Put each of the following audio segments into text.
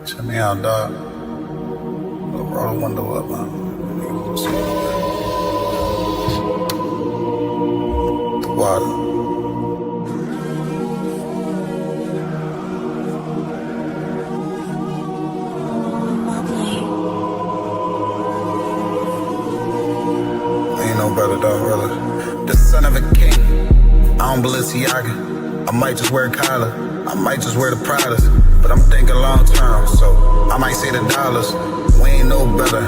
Check me out, dog. Roll the window up, man. The water. Ain't no better, dog, really. The son of a king. I don't Balenciaga. I might just wear Kyla. I might just wear the Pradas. But I'm thinking long term, so I might say the dollars. We ain't no better.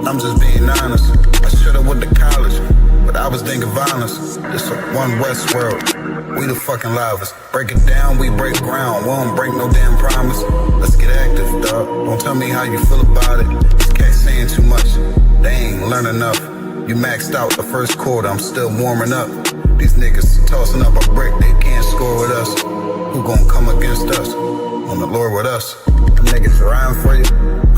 I'm just being honest. I should've went to college, but I was thinking violence. This one West world. We the fucking livest. Break it down, we break ground. We don't break no damn promise. Let's get active, dog. Don't tell me how you feel about it. These cats saying too much. They ain't learn enough. You maxed out the first quarter, I'm still warming up. These niggas tossing up a brick, they can't score with us. Who gon' come against us? On the Lord with us. The niggas riding for you.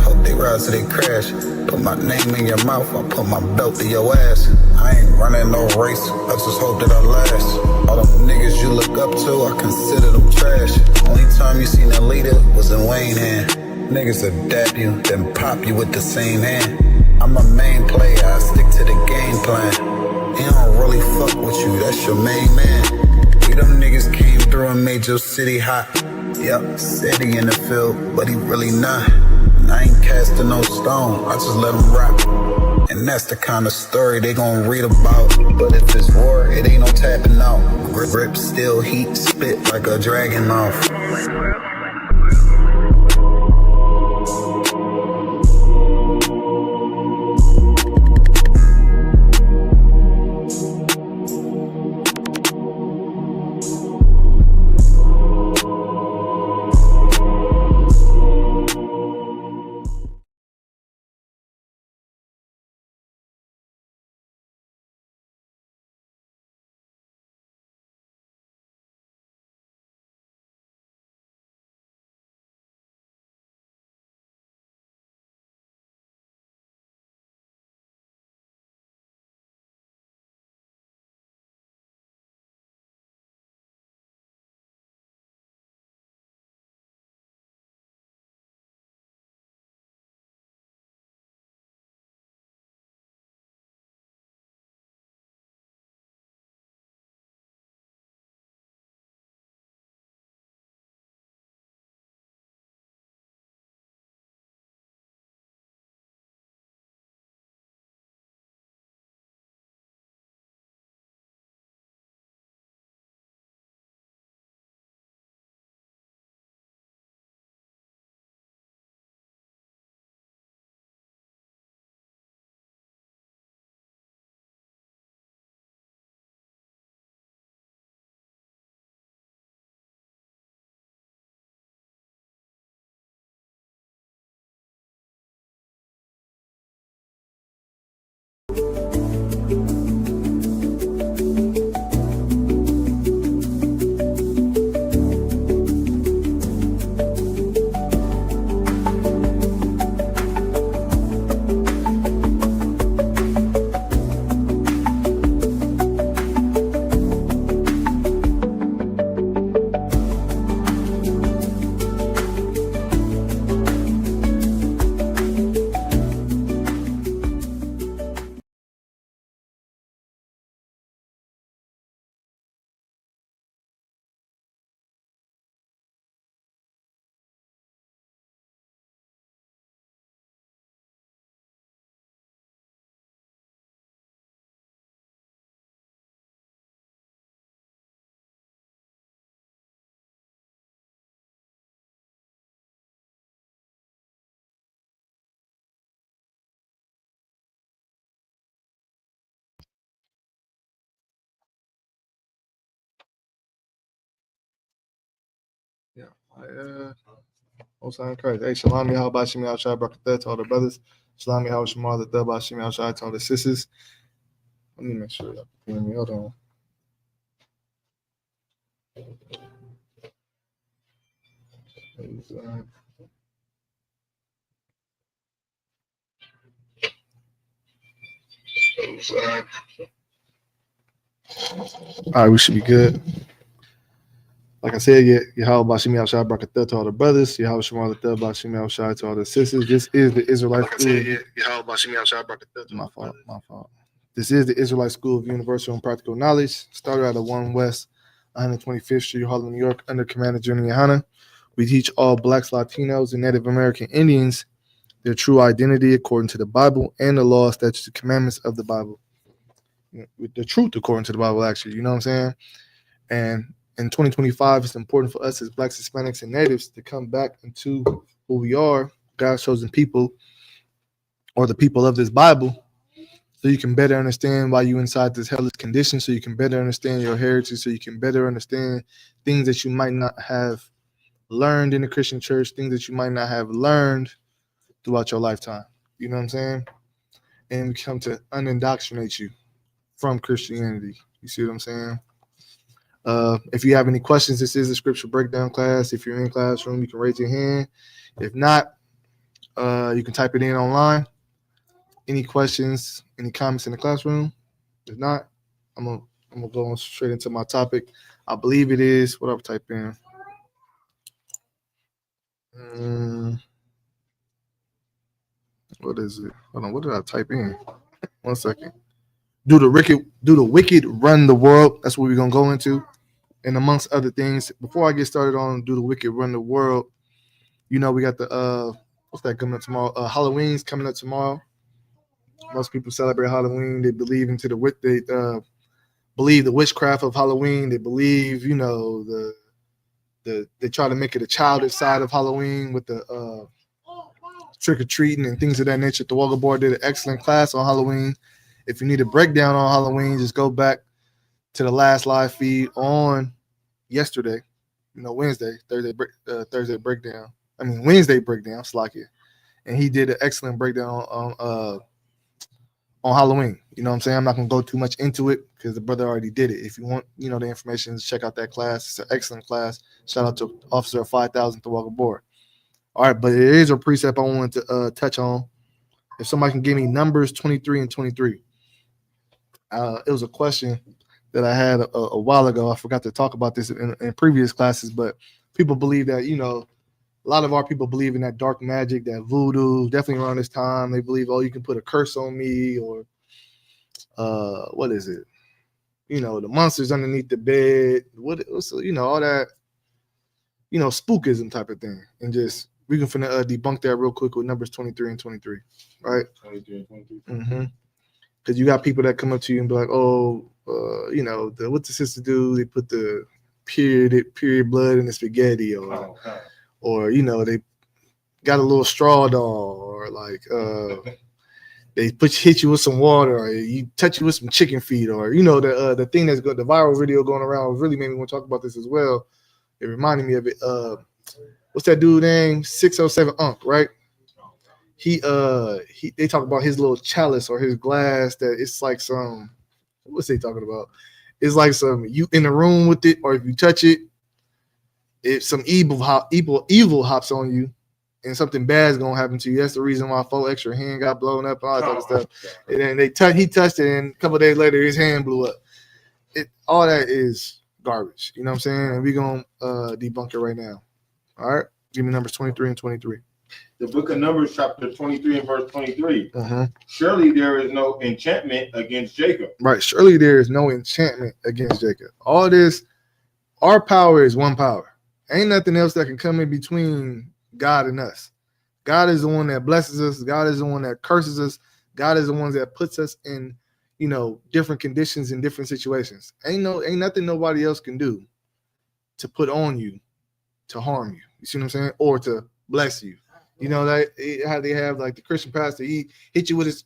Hope they rise till they crash. Put my name in your mouth, I put my belt to your ass. I ain't running no race, I just hope that I last. All them niggas you look up to, I consider them trash. Only time you seen a leader was in Wayne hand. Niggas will dap you, then pop you with the same hand. I'm a main player, I stick to the game plan. He don't really fuck with you, that's your main man. We them niggas came through and made your city hot. Yep, said he in the field, but he really not. And I ain't casting no stone, I just let him rock. And that's the kind of story they gon' read about. But if it's war, it ain't no tapping out. Grip still heat, spit like a dragon mouth. Yeah, most crazy. Hey, Shalami, how about Shimi outside Brakatha to all the brothers? Shalami, how Shema the Thub about Shimi outside to all the sisters. Let me make sure y'all can hear me. Hold on. All right, we should be good. Like I said, Yahweh Bashim Yahushua Barakatah to all the brothers. Yahweh Shemar Latah Bashim Yahushua to all the sisters. This is the Israelite School. Yahweh Bashim Yahushua Barakatah. My fault. This is the Israelite School of Universal and Practical Knowledge. Started out of 1 West 125th Street, Harlem, New York, under Commander Junior Yahana. We teach all Blacks, Latinos, and Native American Indians their true identity according to the Bible and the law, statutes, and commandments of the Bible. With the truth according to the Bible, actually. You know what I'm saying? And in 2025, it's important for us as Blacks, Hispanics, and Natives to come back into who we are, God's chosen people, or the people of this Bible, so you can better understand why you inside this hellish condition, so you can better understand your heritage, so you can better understand things that you might not have learned in the Christian church, things that you might not have learned throughout your lifetime. You know what I'm saying? And we come to unindoctrinate you from Christianity. You see what I'm saying? If you have any questions, this is a scripture breakdown class. If you're in classroom, you can raise your hand. If not, you can type it in online. Any questions, any comments in the classroom? If not, I'm gonna go on straight into my topic. I believe it is what I'll type in. What is it? Hold on, what did I type in? 1 second. Do the wicked run the world? That's what we're gonna go into. And amongst other things, before I get started on do the wicked run the world, you know, we got the what's that coming up tomorrow? Halloween's coming up tomorrow. Most people celebrate Halloween. They believe into believe the witchcraft of Halloween. They believe, you know, they try to make it a childish side of Halloween with the trick-or-treating and things of that nature. The Walker Board did an excellent class on Halloween. If you need a breakdown on Halloween, just go back to the last live feed on yesterday, Wednesday breakdown. Wednesday breakdown, Slakia. And he did an excellent breakdown on Halloween. You know what I'm saying? I'm not going to go too much into it because the brother already did it. If you want, the information, check out that class. It's an excellent class. Shout out to Officer of 5,000 to Walker Board. All right, but it is a precept I wanted to touch on. If somebody can give me Numbers 23 and 23. It was a question that I had a while ago. I forgot to talk about this in previous classes, but people believe that, a lot of our people believe in that dark magic, that voodoo. Definitely around this time, they believe, you can put a curse on me, or what is it? The monsters underneath the bed. All that, spookism type of thing. And just, we can debunk that real quick with Numbers 23 and 23, right? 23 and 23. Mm-hmm. Because you got people that come up to you and be like, what the sister do? They put the period blood in the spaghetti, or they got a little straw doll, or like they hit you with some water, or you touch you with some chicken feet, or the thing that's the viral video going around really made me want to talk about this as well. It reminded me of it. What's that dude name? 607 Unk, right? They talk about his little chalice or his glass that it's like some, what's they talking about? It's like some, you in the room with it, or if you touch it, if some evil hops on you, and something bad is gonna happen to you. That's the reason why 4 extra hand got blown up, all that type of stuff. And then he touched it, and a couple of days later his hand blew up. All that is garbage. You know what I'm saying? And we're gonna debunk it right now. All right, give me Numbers 23 and 23. The book of Numbers, chapter 23 and verse 23. Uh-huh. Surely there is no enchantment against Jacob. Right. Surely there is no enchantment against Jacob. All this, our power is one power. Ain't nothing else that can come in between God and us. God is the one that blesses us. God is the one that curses us. God is the one that puts us in, different conditions in different situations. Ain't nothing nobody else can do to put on you to harm you. You see what I'm saying? Or to bless you. How they have like the Christian pastor, he hit you with his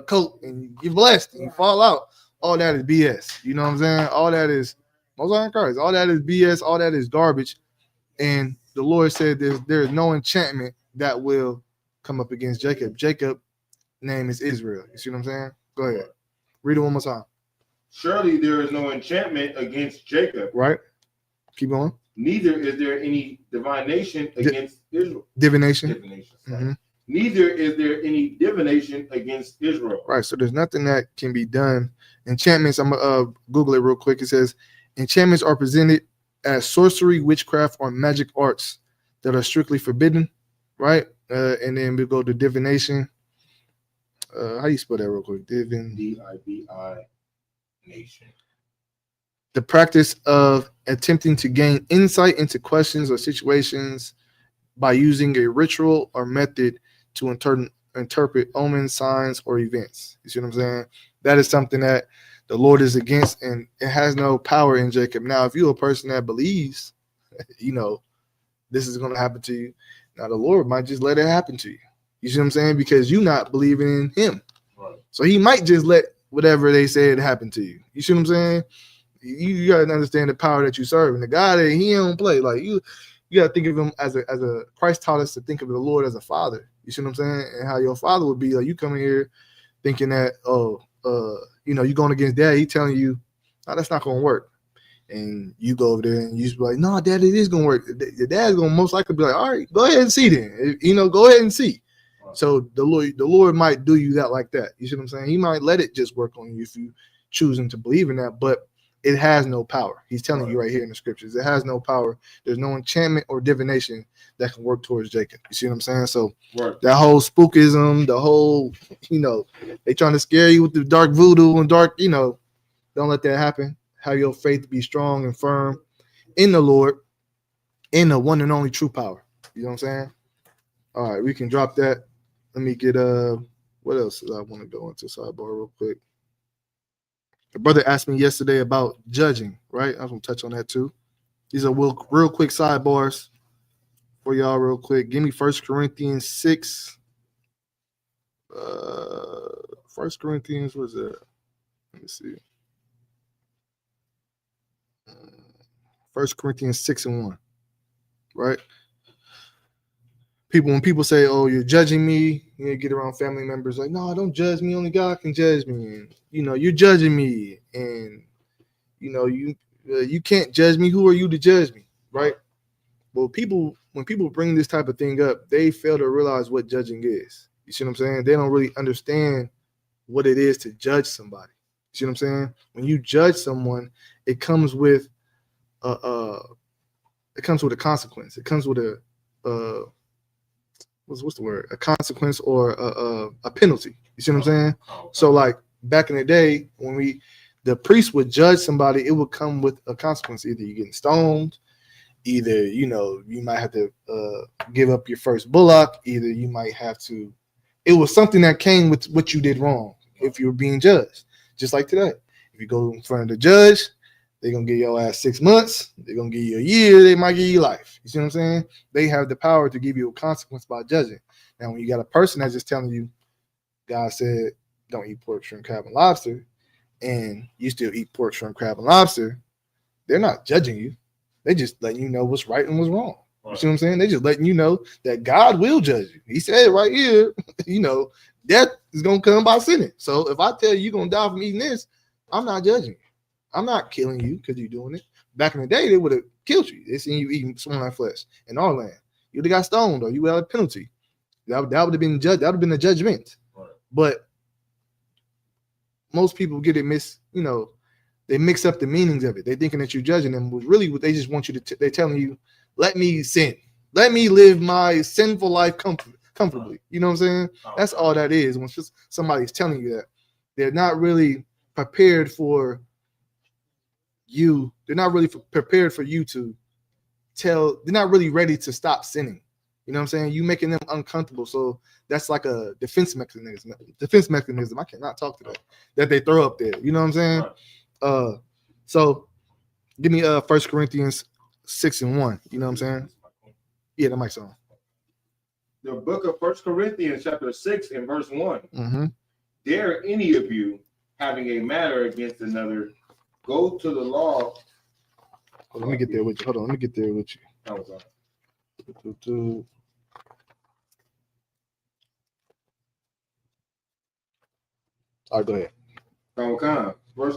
coat and you're blessed and you fall out. All that is BS. You know what I'm saying? All that is All that is BS. All that is garbage. And the Lord said there is no enchantment that will come up against Jacob. Jacob's name is Israel. You see what I'm saying? Go ahead. Read it one more time. Surely there is no enchantment against Jacob. Right. Keep going. Neither is there any divination against Israel. Divination. Mm-hmm. Neither is there any divination against Israel. Right. So there's nothing that can be done. Enchantments, I'm going to Google it real quick. It says, enchantments are presented as sorcery, witchcraft, or magic arts that are strictly forbidden, right? And then we go to divination. How do you spell that real quick? Divi nation. The practice of attempting to gain insight into questions or situations by using a ritual or method to interpret omens, signs, or events. You see what I'm saying? That is something that the Lord is against, and it has no power in Jacob. Now, if you're a person that believes, this is going to happen to you, now the Lord might just let it happen to you. You see what I'm saying? Because you're not believing in him. Right. So he might just let whatever they said happen to you. You see what I'm saying? You got to understand the power that you serve, and the God that he don't play. Like you got to think of him as a Christ taught us to think of the Lord as a father. You see what I'm saying? And how your father would be like, you come in here thinking that, you're going against dad. He telling you, no, that's not going to work. And you go over there and you just be like, no, dad, it is going to work. Your dad's going to most likely be like, all right, go ahead and see then. Go ahead and see. Right. So the Lord might do you that like that. You see what I'm saying? He might let it just work on you if you choosing to believe in that, but it has no power. He's telling you right here in the scriptures, it has no power. There's no enchantment or divination that can work towards Jacob. You see what I'm saying? So that whole spookism, the whole, they trying to scare you with the dark voodoo and dark, don't let that happen. Have your faith be strong and firm in the Lord, in the one and only true power. You know what I'm saying? All right, we can drop that. Let me get what else did I want to go into sidebar real quick? The brother asked me yesterday about judging, right? I was going to touch on that too. These are real quick sidebars for y'all real quick. Give me 1 Corinthians 6. 1 Corinthians, what is that? Let me see. 1 Corinthians 6:1, right? When people say, oh, you're judging me, you get around family members like, no, don't judge me. Only God can judge me. And, you're judging me. And, you can't judge me. Who are you to judge me? Right? Well, when people bring this type of thing up, they fail to realize what judging is. You see what I'm saying? They don't really understand what it is to judge somebody. You see what I'm saying? When you judge someone, it comes with a consequence. It comes with what's the word? A consequence or a penalty. You see what I'm saying? So like back in the day when the priest would judge somebody, it would come with a consequence. Either you're getting stoned, either you might have to give up your first bullock, either you might have to. It was something that came with what you did wrong if you were being judged. Just like today, if you go in front of the judge, they're gonna give your ass 6 months. They're gonna give you a year. They might give you life. You see what I'm saying? They have the power to give you a consequence by judging. Now, when you got a person that's just telling you, God said, don't eat pork, shrimp, crab, and lobster, and you still eat pork, shrimp, crab, and lobster, they're not judging you. They just letting you know what's right and what's wrong. Right. You see what I'm saying? They just letting you know that God will judge you. He said right here, death is gonna come by sinning. So if I tell you you're gonna die from eating this, I'm not judging you. I'm not killing you because you're doing it. Back in the day, they would have killed you. They seen you eating swineline flesh in our land. You would have got stoned or you would have a penalty. That would have been judged. That would have been a judgment. Right. But most people get it they mix up the meanings of it. They're thinking that you're judging them. But really, what they just want you to, they're telling you, let me sin. Let me live my sinful life comfortably. You know what I'm saying? That's all that is. When somebody's telling you that, they're not really prepared for you. They're not really prepared for you to tell. They're not really ready to stop sinning. You know what I'm saying? You making them uncomfortable. So that's like a defense mechanism. I cannot talk to that they throw up there. You know what I'm saying? Right. So give me 1 Corinthians 6:1. You know what I'm saying? Yeah, that mic's on. The book of 1 Corinthians chapter 6 and verse 1. Mm-hmm. Dare any of you having a matter against another go to the law? Let me get there with you. Hold on. Let me get there with you. All right, go ahead. 1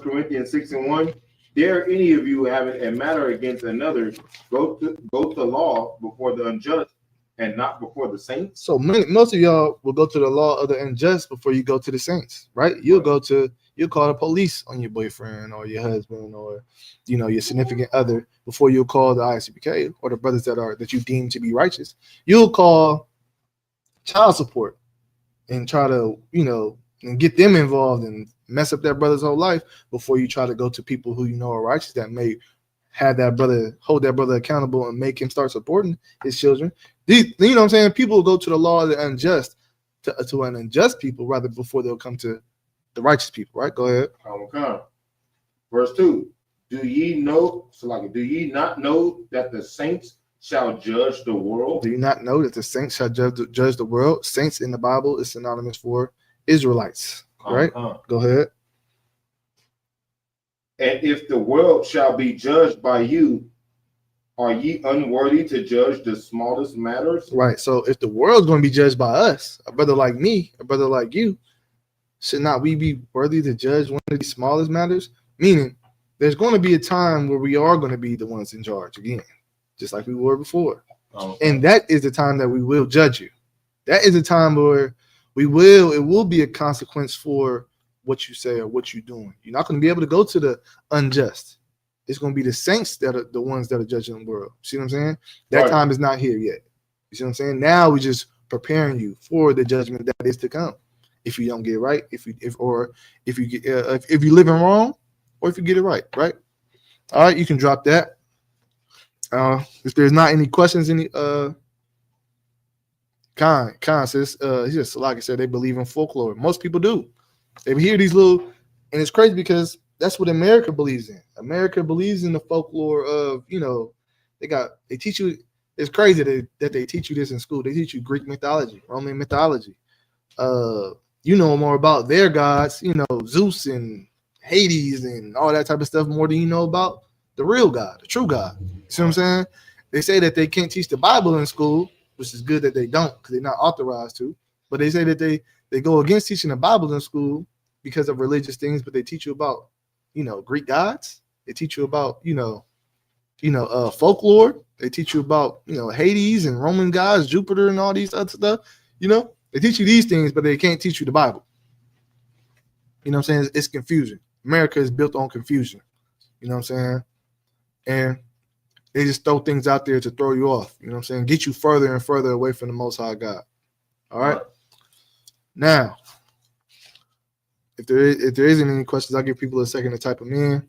Corinthians 6:1. Dare any of you having a matter against another go to law before the unjust and not before the saints? So most of y'all will go to the law of the unjust before you go to the saints, right? You'll go to You'll call the police on your boyfriend or your husband or, your significant other before you'll call the ISUPK or the brothers that you deem to be righteous. You'll call child support and try to, and get them involved and mess up that brother's whole life before you try to go to people who are righteous that may hold that brother accountable and make him start supporting his children. You know what I'm saying? People will go to the law of the unjust to an unjust people rather before they'll come to the righteous people, right? Go ahead. Verse 2. Do ye not know that the saints shall judge the world? Do you not know that the saints shall judge the world? Saints in the Bible is synonymous for Israelites, right? Go ahead. And if the world shall be judged by you, are ye unworthy to judge the smallest matters? Right. So if the world's going to be judged by us, a brother like me, a brother like you, should not we be worthy to judge one of these smallest matters? Meaning, there's going to be a time where we are going to be the ones in charge again, just like we were before. And that is the time that we will judge you. That is a time where it will be a consequence for what you say or what you're doing. You're not going to be able to go to the unjust. It's going to be the saints that are the ones that are judging the world. See what I'm saying? That time is not here yet. You see what I'm saying? Now we're just preparing you for the judgment that is to come. If you don't get it right, if you live in wrong, or if you get it right, right? All right, you can drop that. If there's not any questions, Khan says, he just like I said, they believe in folklore. Most people do. They hear these little, and it's crazy because that's what America believes in. America believes in the folklore of, they teach you. It's crazy that they teach you this in school. They teach you Greek mythology, Roman mythology. More about their gods, Zeus and Hades and all that type of stuff more than you know about the real God, the true God. You see what I'm saying? They say that they can't teach the Bible in school, which is good that they don't because they're not authorized to. But they say that they go against teaching the Bible in school because of religious things, but they teach you about, Greek gods. They teach you about, folklore. They teach you about, Hades and Roman gods, Jupiter and all these other stuff. They teach you these things, but they can't teach you the Bible. You know what I'm saying? It's confusion. America is built on confusion. You know what I'm saying? And they just throw things out there to throw you off. You know what I'm saying? Get you further and further away from the Most High God. All right? Now, if there isn't any questions, I'll give people a second to type them in.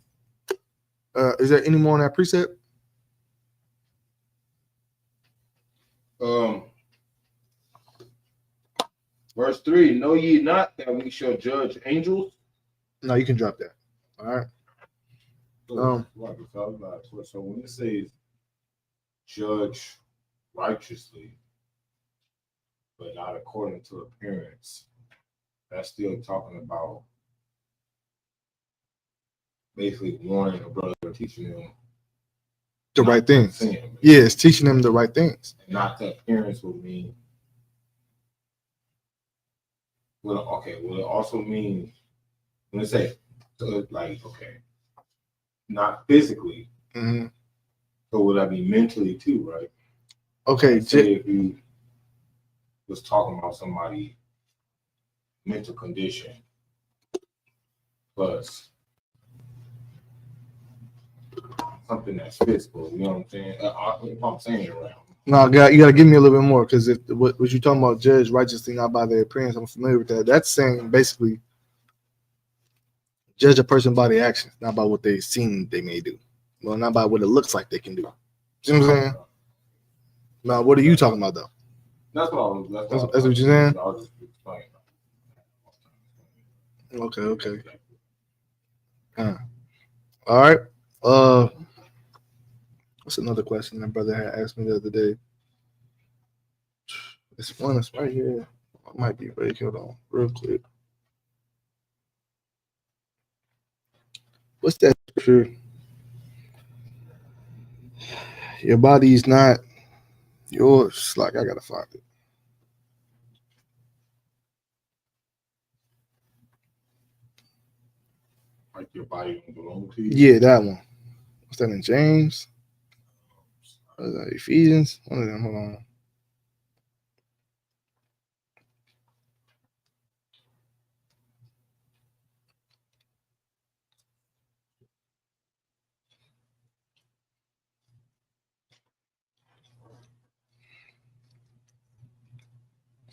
Is there any more on that precept? Verse 3, know ye not that we shall judge angels? No, you can drop that. All right. So when it says judge righteously, but not according to appearance, that's still talking about basically warning a brother or teaching them the right things. Yeah, it's teaching them the right things. Not the appearance would mean. Will it also mean when it say not physically? Mm-hmm. So would that be mentally too, right? Okay. Say if you was talking about somebody mental condition plus something that's physical, you know what I'm saying? If I'm saying it right. No, you got to give me a little bit more because what you're talking about, judge righteously not by their appearance, I'm familiar with that. That's saying basically judge a person by their actions, not by what they've seen they may do. Well, not by what it looks like they can do. See what I'm saying? Now, what are you talking about though? That's what you're saying? I'll just explain. Okay. All right. What's another question that brother had asked me the other day? This one is right here. I might be ready. Hold on, real quick. What's that scripture? Your body is not yours. Like I gotta find it. Like your body don't belong to you. Yeah, that one. What's that in James? Ephesians? One of them. Hold on.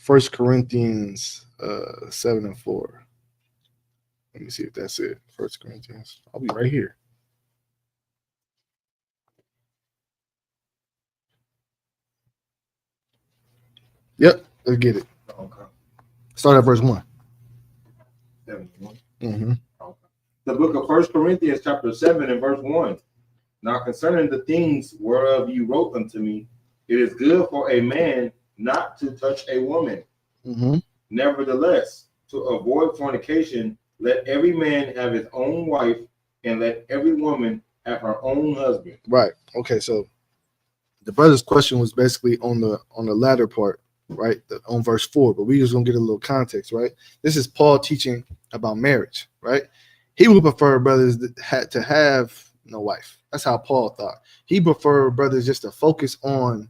1 Corinthians 7:4. Let me see if that's it. 1 Corinthians. I'll be right here. Yep, let's get it. Okay. Start at verse 1. 71. Mm-hmm. Okay. The book of 1 Corinthians, chapter 7, and verse 1. Now concerning the things whereof you wrote unto me, it is good for a man not to touch a woman. Mm-hmm. Nevertheless, to avoid fornication, let every man have his own wife, and let every woman have her own husband. Right. Okay. So the brother's question was basically on the latter part, right? On verse 4. But we just gonna get a little context, right? This is Paul teaching about marriage, right? He would prefer brothers that had to have no wife. That's how Paul thought. He preferred brothers just to focus on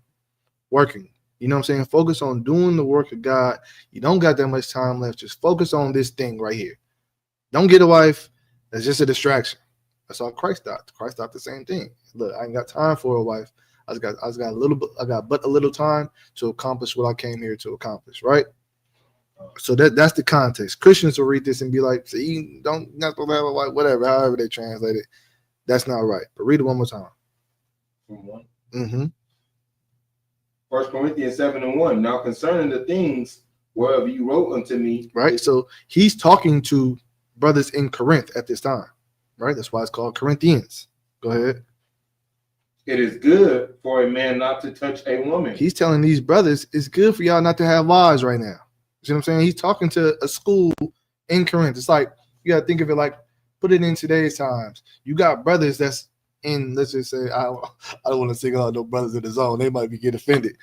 working. You know what I'm saying? Focus on doing the work of God. You don't got that much time left. Just focus on this thing right here. Don't get a wife. That's just a distraction. That's all Christ thought. Christ thought the same thing. Look, I ain't got time for a wife. I got but a little time to accomplish what I came here to accomplish, right? So that's the context. Christians will read this and be like, see, not supposed to have a wife, whatever, however they translate it. That's not right. But read it one more time. Mm-hmm. 1 Corinthians 7 and 1. Now concerning the things whereof you wrote unto me. Right. So he's talking to brothers in Corinth at this time. Right. That's why it's called Corinthians. Go ahead. It is good for a man not to touch a woman. He's telling these brothers it's good for y'all not to have wives right now. You see what I'm saying? He's talking to a school in Corinth. It's like, you got to think of it like, put it in today's times. You got brothers that's in, let's just say, I don't want to single out no brothers in the zone. They might get offended.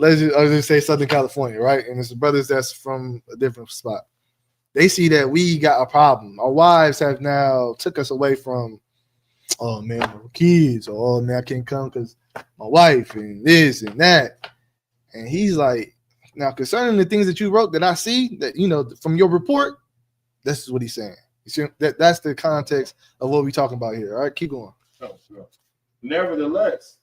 I'll just say Southern California, right? And it's brothers that's from a different spot. They see that we got a problem. Our wives have now took us away from, oh man, my kids, or oh man, I can't come because my wife and this and that. And he's like, now concerning the things that you wrote that I see that, you know, from your report, this is what he's saying. You see, that's the context of what we're talking about here. All right, keep going. Oh, sure. Nevertheless,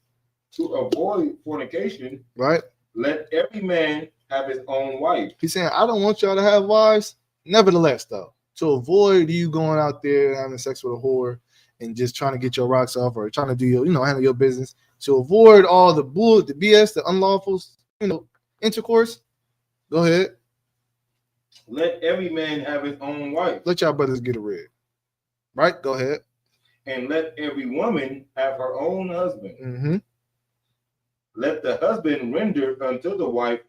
to avoid fornication, right? Let every man have his own wife. He's saying, I don't want y'all to have wives. Nevertheless, though, to avoid you going out there having sex with a whore and just trying to get your rocks off or trying to do your, handle your business, to avoid all the bull, the BS, the unlawful, intercourse. Go ahead. Let every man have his own wife. Let y'all brothers get it read. Right? Go ahead. And let every woman have her own husband. Mm-hmm. Let the husband render unto the wife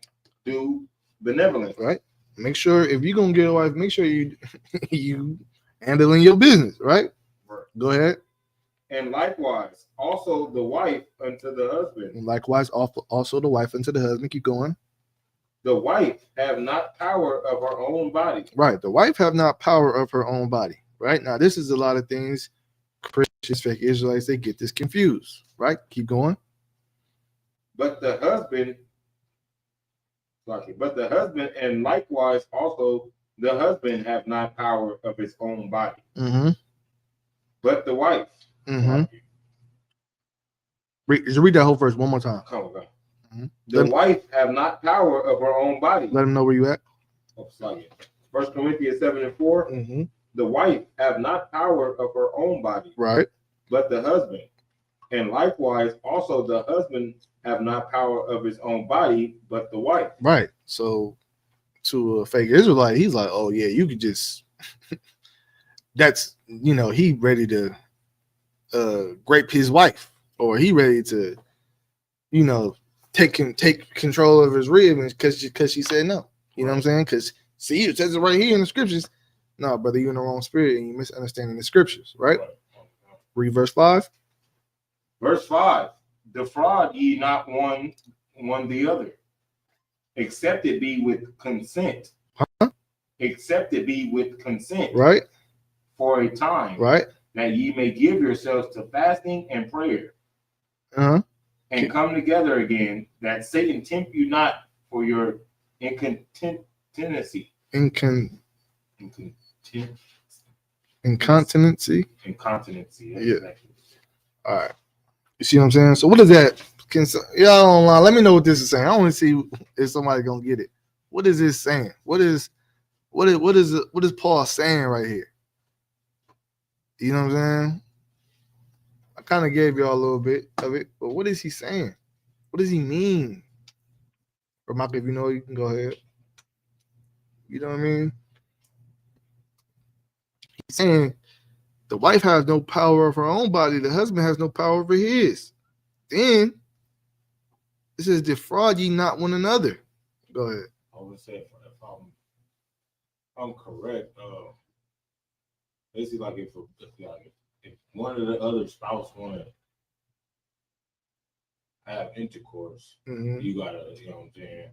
due benevolence. Right. Make sure if you're gonna get a wife, make sure you handling your business, right? Go ahead. And likewise, also the wife unto the husband. And likewise, also the wife unto the husband. Keep going. The wife have not power of her own body. Right. The wife have not power of her own body. Right. Now, this is a lot of things Christians, fake Israelites, they get this confused. Right. Keep going. But the husband, and likewise also the husband have not power of his own body. Mm-hmm. But the wife. Mm-hmm. Read that whole verse one more time. Come on, mm-hmm. The wife have not power of her own body. Let them know where you at. 1 Corinthians 7 and 4. Mm-hmm. The wife have not power of her own body. Right. But the husband. And likewise also the husband have not power of his own body, but the wife. Right. So to a fake Israelite, he's like, oh yeah, you could just that's he ready to grape his wife, or he ready to take control of his rib because she said no. You know what I'm saying? Because see, it says it right here in the scriptures. No, brother, you're in the wrong spirit and you're misunderstanding the scriptures, right? Read verse 5. Verse 5. Defraud ye not one the other, except it be with consent. Huh? Except it be with consent. Right. For a time. Right. That ye may give yourselves to fasting and prayer. Uh-huh. And come together again, that Satan tempt you not for your incontinency. Incontinency. Incontinency. Yeah. Exactly. All right. You see what I'm saying? So what is that? Y'all online, let me know what this is saying. I want to see if somebody gonna get it. What is this saying? What is Paul saying right here? You know what I'm saying? I kind of gave y'all a little bit of it, but what is he saying? What does he mean? Or Mike, if you know, you can go ahead. You know what I mean? He's saying the wife has no power of her own body. The husband has no power over his. Then it says, defraud ye not one another. Go ahead. I would say if I'm correct, basically like if one of the other spouse want to have intercourse, Mm-hmm. you gotta, you know what I'm saying?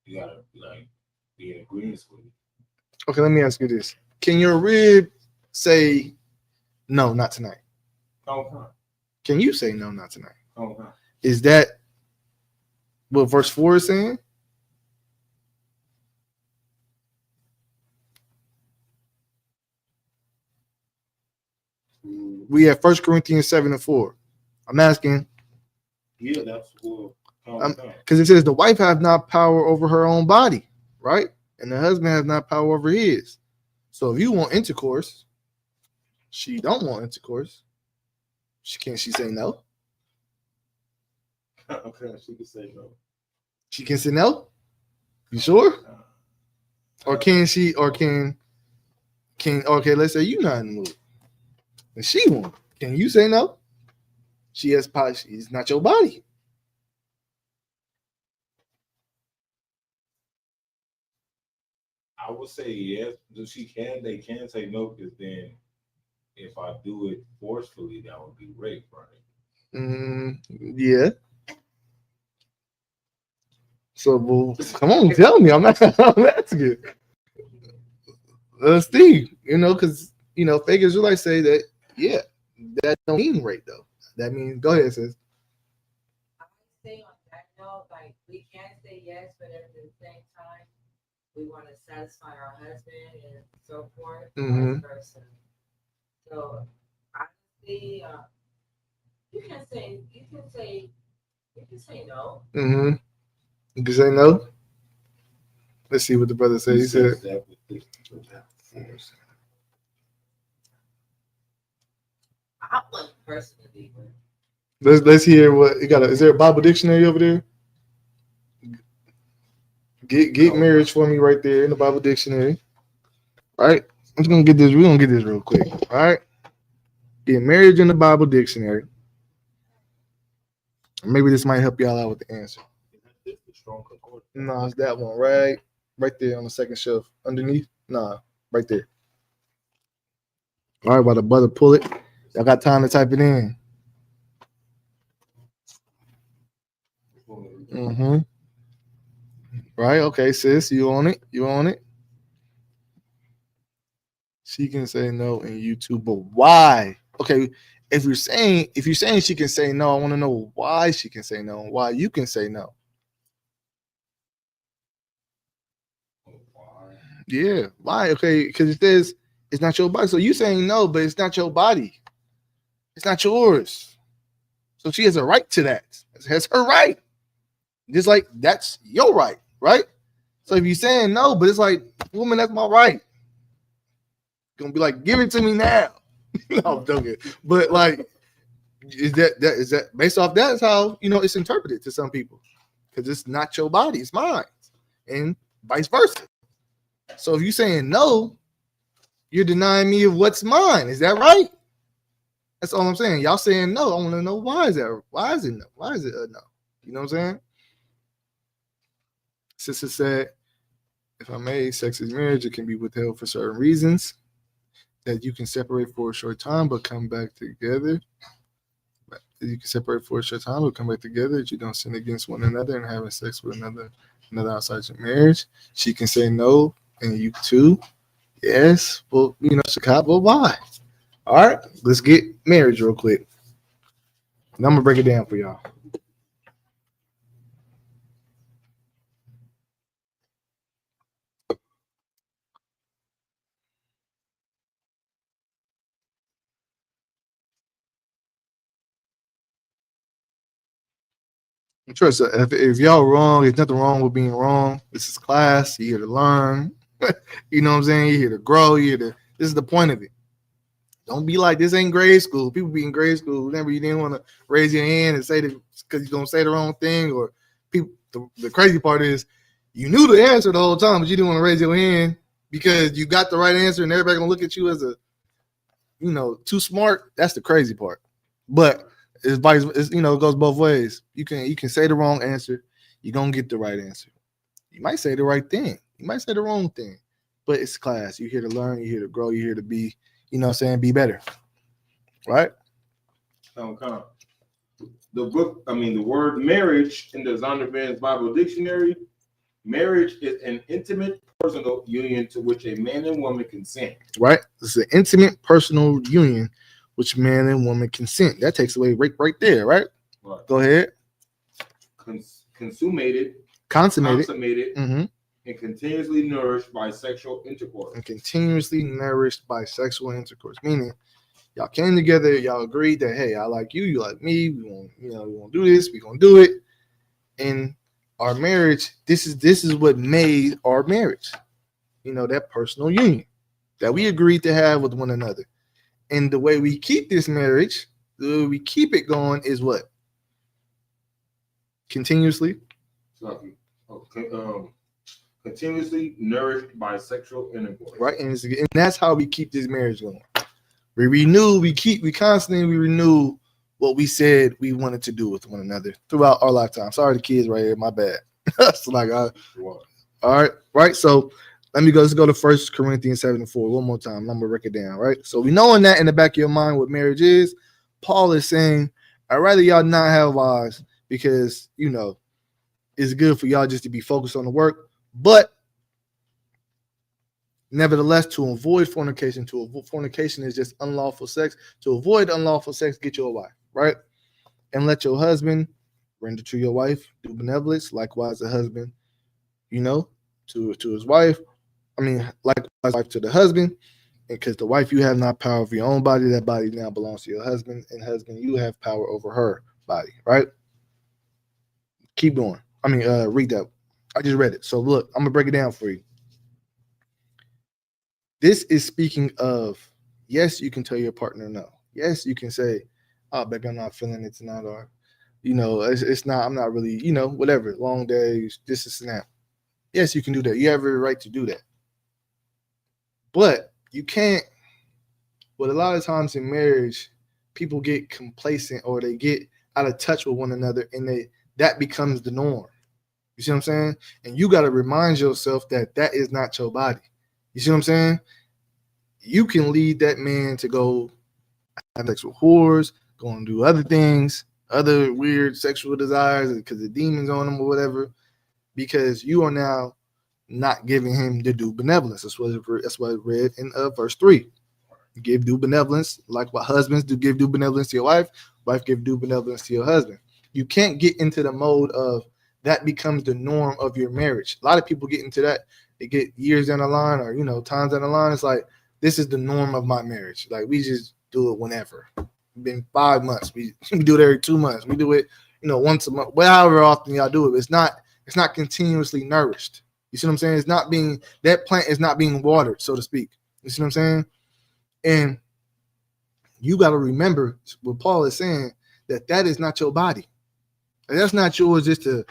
You gotta like be in agreement with it. Okay, let me ask you this: can your rib say no, not tonight? Okay. Can you say no, not tonight? Okay. Is that what verse 4 is saying? We have 1 Corinthians 7:4. I'm asking. Yeah, that's what. Because it says the wife have not power over her own body, right? And the husband has not power over his. So if you want intercourse, she don't want intercourse. She say no? Okay, she can say no. She can say no? You sure? Or can she? Or can? Okay, let's say you're not in the mood, and she won't. Can you say no? She has power. It's not your body. I would say yes. They can say no because then if I do it forcefully, that would be rape, right? Yeah. So, well, come on, tell me. I'm asking. Steve, because fake Israelites say that, yeah, that don't mean rape though. That means, go ahead, sis. I would say on that note, like we can say yes, but at the same time, we want to satisfy our husband and so forth, vice versa. So honestly, you can say no. You can say no. Let's see what the brother said. He said, I wouldn't personally. let's hear what you got. Is there a Bible dictionary over there? Get marriage for me right there in the Bible dictionary. All right. I'm just gonna get this. We're gonna get this real quick. All right. Get marriage in the Bible dictionary. Maybe this might help y'all out with the answer. No, it's that one right there on the second shelf underneath. Nah, right there. All right, while the brother pull it, y'all got time to type it in. Right, okay, sis, you on it? You on it? She can say no in YouTube, but why? Okay, if you're saying she can say no, I want to know why she can say no and why you can say no. Yeah, why? Okay, because it says it's not your body. So you saying no, but it's not your body. It's not yours. So she has a right to that. It has her right. Just like that's your right, right? So if you're saying no, but it's like, woman, that's my right. Gonna be like, give it to me now. No, I'm joking. But like, is that based off that is how it's interpreted to some people. Because it's not your body, it's mine. And vice versa. So if you're saying no, you're denying me of what's mine. Is that right? That's all I'm saying. Y'all saying no. I want to know why is that? Why is it no? Why is it a no? You know what I'm saying? Sister said, if I may, sex is marriage. It can be withheld for certain reasons that you can separate for a short time but come back together. You can separate for a short time but come back together if you don't sin against one another and having sex with another outside your marriage. She can say no, and you too. Yes, well, Chicago, why? All right, let's get marriage real quick. And I'm gonna break it down for y'all. Trust if y'all wrong, there's nothing wrong with being wrong. This is class. You're here to learn. You know what I'm saying? You're here to grow. This is the point of it. Don't be like this ain't grade school. People be in grade school. Remember, you didn't want to raise your hand and say that because you're gonna say the wrong thing. Or people. The crazy part is you knew the answer the whole time, but you didn't want to raise your hand because you got the right answer, and everybody gonna look at you as a, too smart. That's the crazy part. But it's it goes both ways. You can say the wrong answer, you're gonna get the right answer. You might say the right thing, you might say the wrong thing, but it's class. You're here to learn, you're here to grow, you're here to be, be better. Right? The word marriage in the Zondervan's Bible Dictionary, marriage is an intimate personal union to which a man and woman consent. Right? It's an intimate personal union which man and woman consent. That takes away right there, right? Go ahead. Consummated. Mm-hmm. And continuously nourished by sexual intercourse. Meaning, y'all came together, y'all agreed that, hey, I like you, you like me, we want to do this, we're gonna do it. And our marriage, this is what made our marriage. That personal union that we agreed to have with one another. And the way we keep this marriage, the way we keep it going is what? Continuously. Continuously nourished by sexual intercourse. Right. And that's how we keep this marriage going. We constantly renew what we said we wanted to do with one another throughout our lifetime. Sorry, the kids right here. My bad. All right. Right. So let's go to 1 Corinthians 7:4 one more time. I'm going to break it down. Right. So we know in the back of your mind what marriage is. Paul is saying, I'd rather y'all not have wives because, it's good for y'all just to be focused on the work. But nevertheless, to avoid fornication, fornication is just unlawful sex. To avoid unlawful sex, get you a wife, right? And let your husband render to your wife, do benevolence. Likewise, the husband, to his wife. Likewise, wife to the husband. Because the wife, you have not power over your own body. That body now belongs to your husband. And husband, you have power over her body, right? Keep going. Read that. I just read it. So look, I'm going to break it down for you. This is speaking of, yes, you can tell your partner no. Yes, you can say, oh, baby, I'm not feeling it tonight. Or, it's not, I'm not really, whatever. Long days, this is that. Yes, you can do that. You have every right to do that. But you can't, a lot of times in marriage, people get complacent or they get out of touch with one another and that becomes the norm. You see what I'm saying? And you got to remind yourself that is not your body. You see what I'm saying? You can lead that man to go have sex with whores, go and do other things, other weird sexual desires because the demons on him or whatever, because you are now not giving him the due benevolence. That's what it read in verse 3. Give due benevolence, like what husbands do, give due benevolence to your wife give due benevolence to your husband. You can't get into the mode of that becomes the norm of your marriage. A lot of people get into that. They get years down the line or, times down the line. It's like, this is the norm of my marriage. Like, we just do it whenever. It's been 5 months. We do it every 2 months. We do it, once a month. However often y'all do it. It's not continuously nourished. You see what I'm saying? That plant is not being watered, so to speak. You see what I'm saying? And you got to remember what Paul is saying, that is not your body. And that's not yours just to,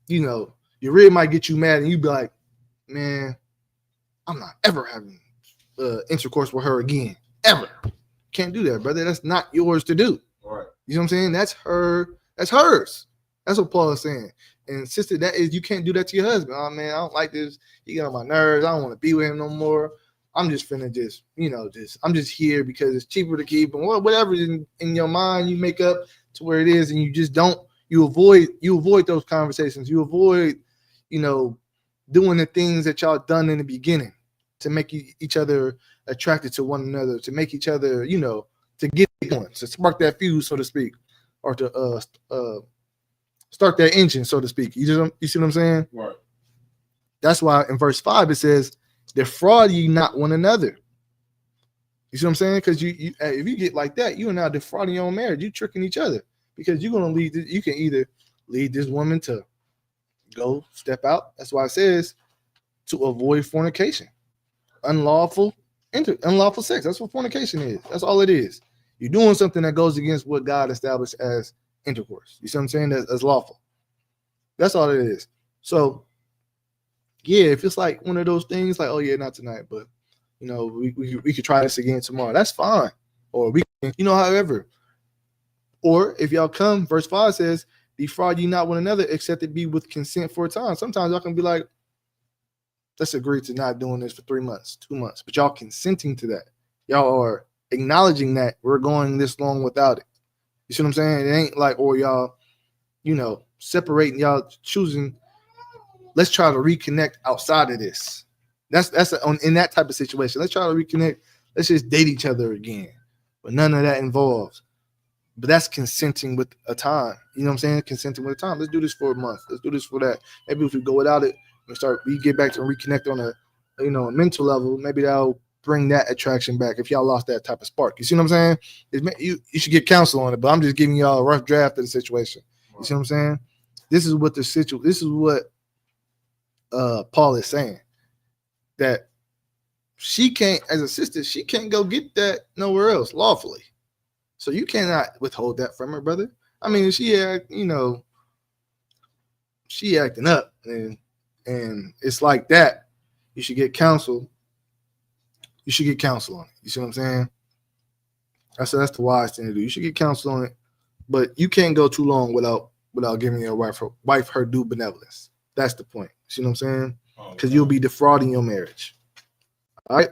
your rib might get you mad and you be like, man, I'm not ever having intercourse with her again. Ever. Can't do that, brother. That's not yours to do. All right. You know what I'm saying? That's hers. That's what Paul is saying. And sister, that is, you can't do that to your husband. Oh man, I don't like this. He got on my nerves. I don't want to be with him no more. I'm just finna I'm just here because it's cheaper to keep and whatever in your mind you make up to where it is, and you just don't. You avoid those conversations. You avoid, doing the things that y'all done in the beginning to make each other attracted to one another, to make each other, to get it going, to spark that fuse, so to speak, or to start that engine, so to speak. You see what I'm saying? Right. That's why in verse 5 it says, defraud ye not one another. You see what I'm saying? Because if you get like that, you are now defrauding your own marriage. You tricking each other because you're gonna lead. You can either lead this woman to go step out. That's why it says to avoid fornication, unlawful sex. That's what fornication is. That's all it is. You're doing something that goes against what God established as intercourse. You see what I'm saying? That's lawful. That's all it is. So, yeah, if it's like one of those things, like, oh yeah, not tonight, but you know, we could try this again tomorrow. That's fine. Or we, however. Or if y'all come, verse 5 says, defraud ye not one another, except it be with consent for a time. Sometimes y'all can be like, let's agree to not doing this for 3 months, 2 months. But y'all consenting to that. Y'all are acknowledging that we're going this long without it. You see what I'm saying? It ain't like, or y'all, separating, y'all choosing, let's try to reconnect outside of this. That's in that type of situation. Let's try to reconnect. Let's just date each other again. But none of that involves. But that's consenting with a time. You know what I'm saying? Consenting with a time. Let's do this for a month. Let's do this for that. Maybe if we go without it, we get back to reconnect on a mental level. Maybe that'll bring that attraction back if y'all lost that type of spark. You see what I'm saying? You should get counsel on it, but I'm just giving y'all a rough draft of the situation. You see what I'm saying? This is what Paul is saying. That she can't, as a sister, she can't go get that nowhere else lawfully. So you cannot withhold that from her, brother. I mean, she acting up, and it's like that. You should get counsel. You should get counsel on it. You see what I'm saying? I said that's the wise thing to do. You should get counsel on it, but you can't go too long without giving your wife her due benevolence. That's the point. You see what I'm saying? Because you'll be defrauding your marriage. All right?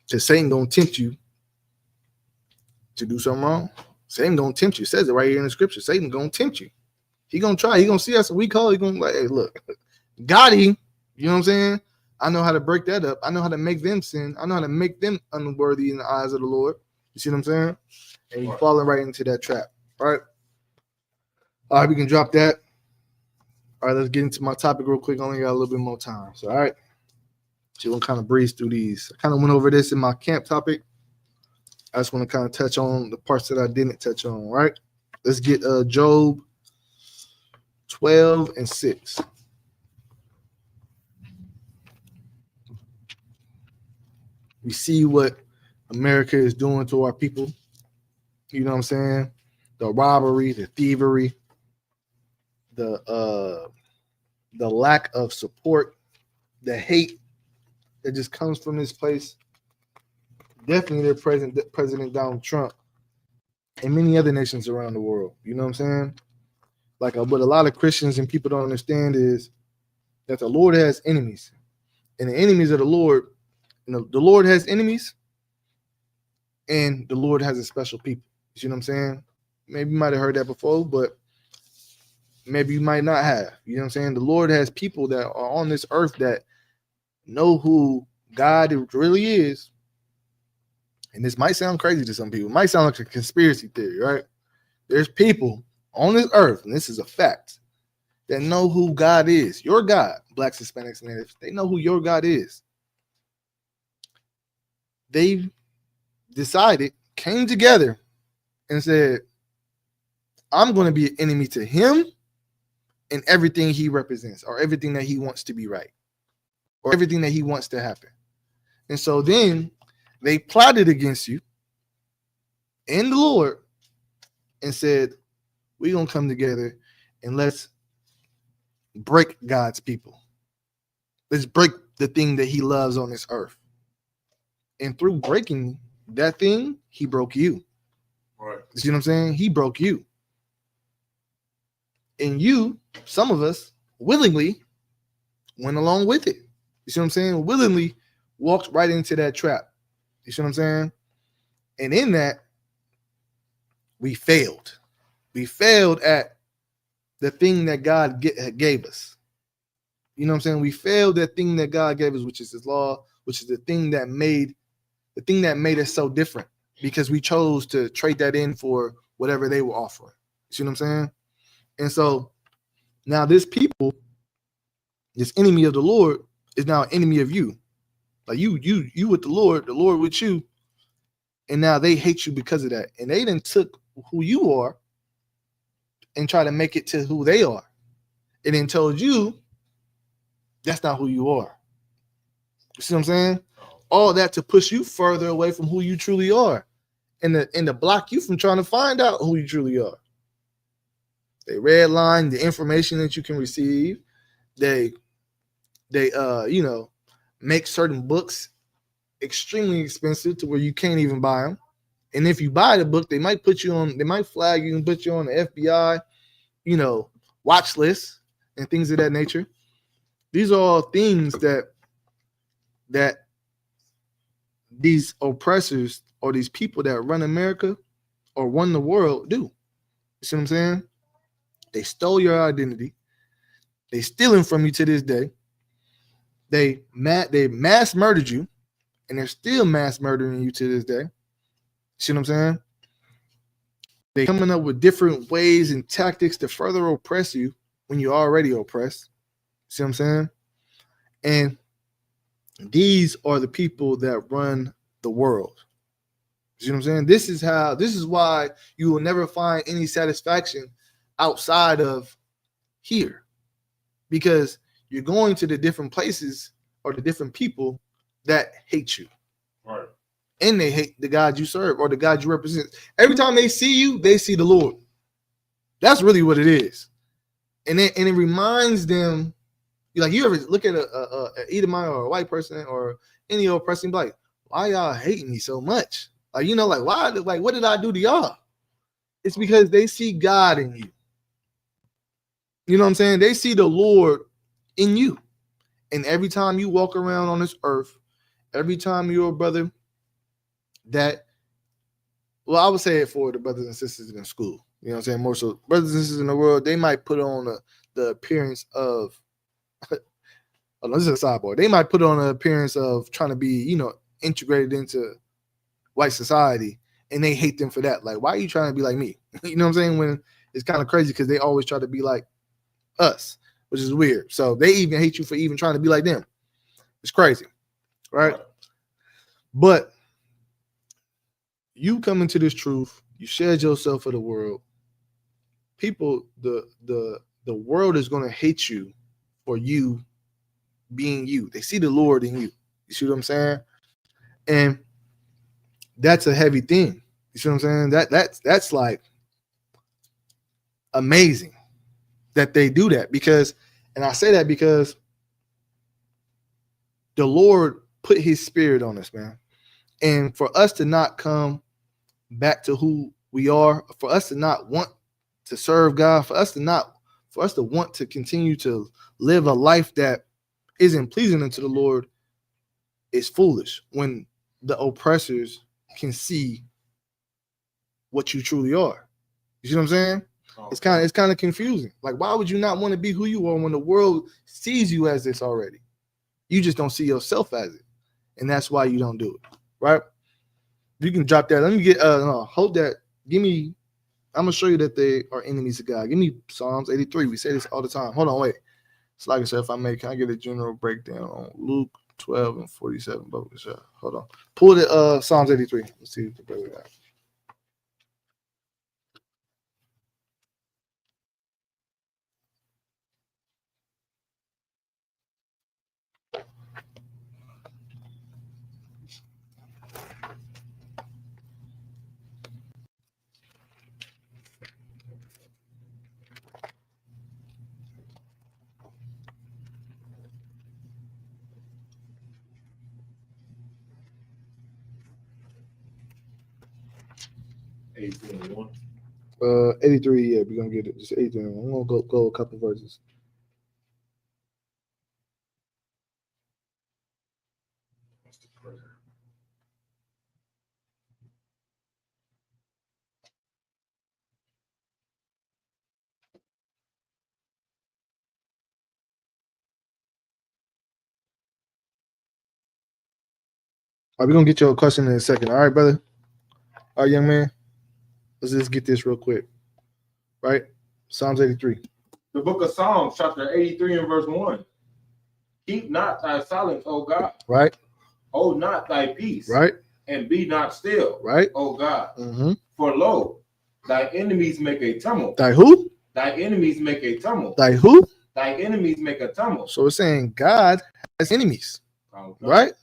Because Satan gonna tempt you to do something wrong. Satan gonna tempt you. It says it right here in the scripture. Satan gonna tempt you. He gonna try. He gonna see us a weak hole. He gonna like, hey, look, got him. You know what I'm saying? I know how to break that up. I know how to make them sin. I know how to make them unworthy in the eyes of the Lord. You see what I'm saying? And you're falling right into that trap. All right. All right, we can drop that. All right, let's get into my topic real quick. I only got a little bit more time. So, all right. So, we're going to kind of breeze through these. I kind of went over this in my camp topic. I just want to kind of touch on the parts that I didn't touch on. All right. Let's get Job 12:6. We see what America is doing to our people. You know what I'm saying? The robbery, the thievery, the lack of support, the hate that just comes from this place. Definitely their President Donald Trump and many other nations around the world. You know what I'm saying? Like what a lot of Christians and people don't understand is that the Lord has enemies. And the enemies of the Lord, the Lord has enemies and the Lord has a special people. You see what I'm saying? Maybe you might have heard that before, but maybe you might not have. You know what I'm saying? The Lord has people that are on this earth that know who God really is. And this might sound crazy to some people. It might sound like a conspiracy theory, right? There's people on this earth, and this is a fact, that know who God is. Your God, Blacks, Hispanics, and Natives, they know who your God is. They decided, came together, and said, I'm going to be an enemy to him and everything he represents, or everything that he wants to be right, or everything that he wants to happen. And so then they plotted against you and the Lord and said, we're going to come together and let's break God's people. Let's break the thing that he loves on this earth. And through breaking that thing, he broke you. Right. You see what I'm saying? He broke you. And you, some of us, willingly went along with it. You see what I'm saying? Willingly walked right into that trap. You see what I'm saying? And in that, we failed. We failed at the thing that God gave us. You know what I'm saying? We failed that thing that God gave us, which is his law, which is the thing that made us so different, because we chose to trade that in for whatever they were offering. You see what I'm saying? And so now this people, this enemy of the Lord, is now an enemy of you. Like you with the Lord with you, and now they hate you because of that. And they then took who you are and try to make it to who they are. And then told you that's not who you are. You see what I'm saying? All that to push you further away from who you truly are, and to block you from trying to find out who you truly are. They redline the information that you can receive. They make certain books extremely expensive to where you can't even buy them. And if you buy the book, they might flag you and put you on the FBI, watch list and things of that nature. These are all things that these oppressors or these people that run America or run the world do. You see what I'm saying? They stole your identity. They stealing from you to this day. They mass murdered you, and they're still mass murdering you to this day. See what I'm saying? They coming up with different ways and tactics to further oppress you when you're already oppressed. See what I'm saying? And these are the people that run the world. See what I'm saying? This is why you will never find any satisfaction outside of here, because you're going to the different places or the different people that hate you. Right. And they hate the God you serve or the God you represent. Every time they see you, they see the Lord. That's really what it is. And it reminds them, like, you ever look at a Edomite or a white person or any old person, like, why y'all hating me so much? Like, why? Like, what did I do to y'all? It's because they see God in you. You know what I'm saying? They see the Lord in you. And every time you walk around on this earth, every time you're a brother that, well, I would say it for the brothers and sisters in school. You know what I'm saying? More so, brothers and sisters in the world, they might put on the appearance of, oh, no, this is a sidebar. They might put on an appearance of trying to be, integrated into white society, and they hate them for that. Like, why are you trying to be like me? You know what I'm saying? When it's kind of crazy because they always try to be like us, which is weird. So they even hate you for even trying to be like them. It's crazy, right? But you come into this truth, you shed yourself for the world. People, the world is going to hate you for you being you. They see the Lord in you. You see what I'm saying? And that's a heavy thing. You see what I'm saying? That's like amazing that they do that, because, and I say that because the Lord put his spirit on us, man. And for us to not come back to who we are, for us to not want to serve God, for us to want to continue to live a life that isn't pleasing unto the Lord is foolish when the oppressors can see what you truly are. You see what I'm saying? It's kind of confusing. Like, why would you not want to be who you are when the world sees you as this already? You just don't see yourself as it, and that's why you don't do it, right? You can drop that. Let me get hold that. Give me. I'm gonna show you that they are enemies of God. Give me Psalms 83. We say this all the time. Hold on, wait. So like I said, can I get a general breakdown on Luke 12 and 47? Hold on. Pull the Psalms 83. Let's see what the brother got. $8.1. 83, yeah, we're gonna get it. Just 83. I'm gonna go a couple verses. All right, we're gonna get your question in a second. All right, brother. All right, young man. Let's just get this real quick. Right? Psalms 83. The book of Psalms, chapter 83 and verse 1. Keep not thy silence, O God. Right? Hold not thy peace. Right? And be not still. Right? O God. Mm-hmm. For lo, thy enemies make a tumult. Thy who? Thy enemies make a tumult. Like who? Thy enemies make a tumult. So it's saying God has enemies, Okay. right?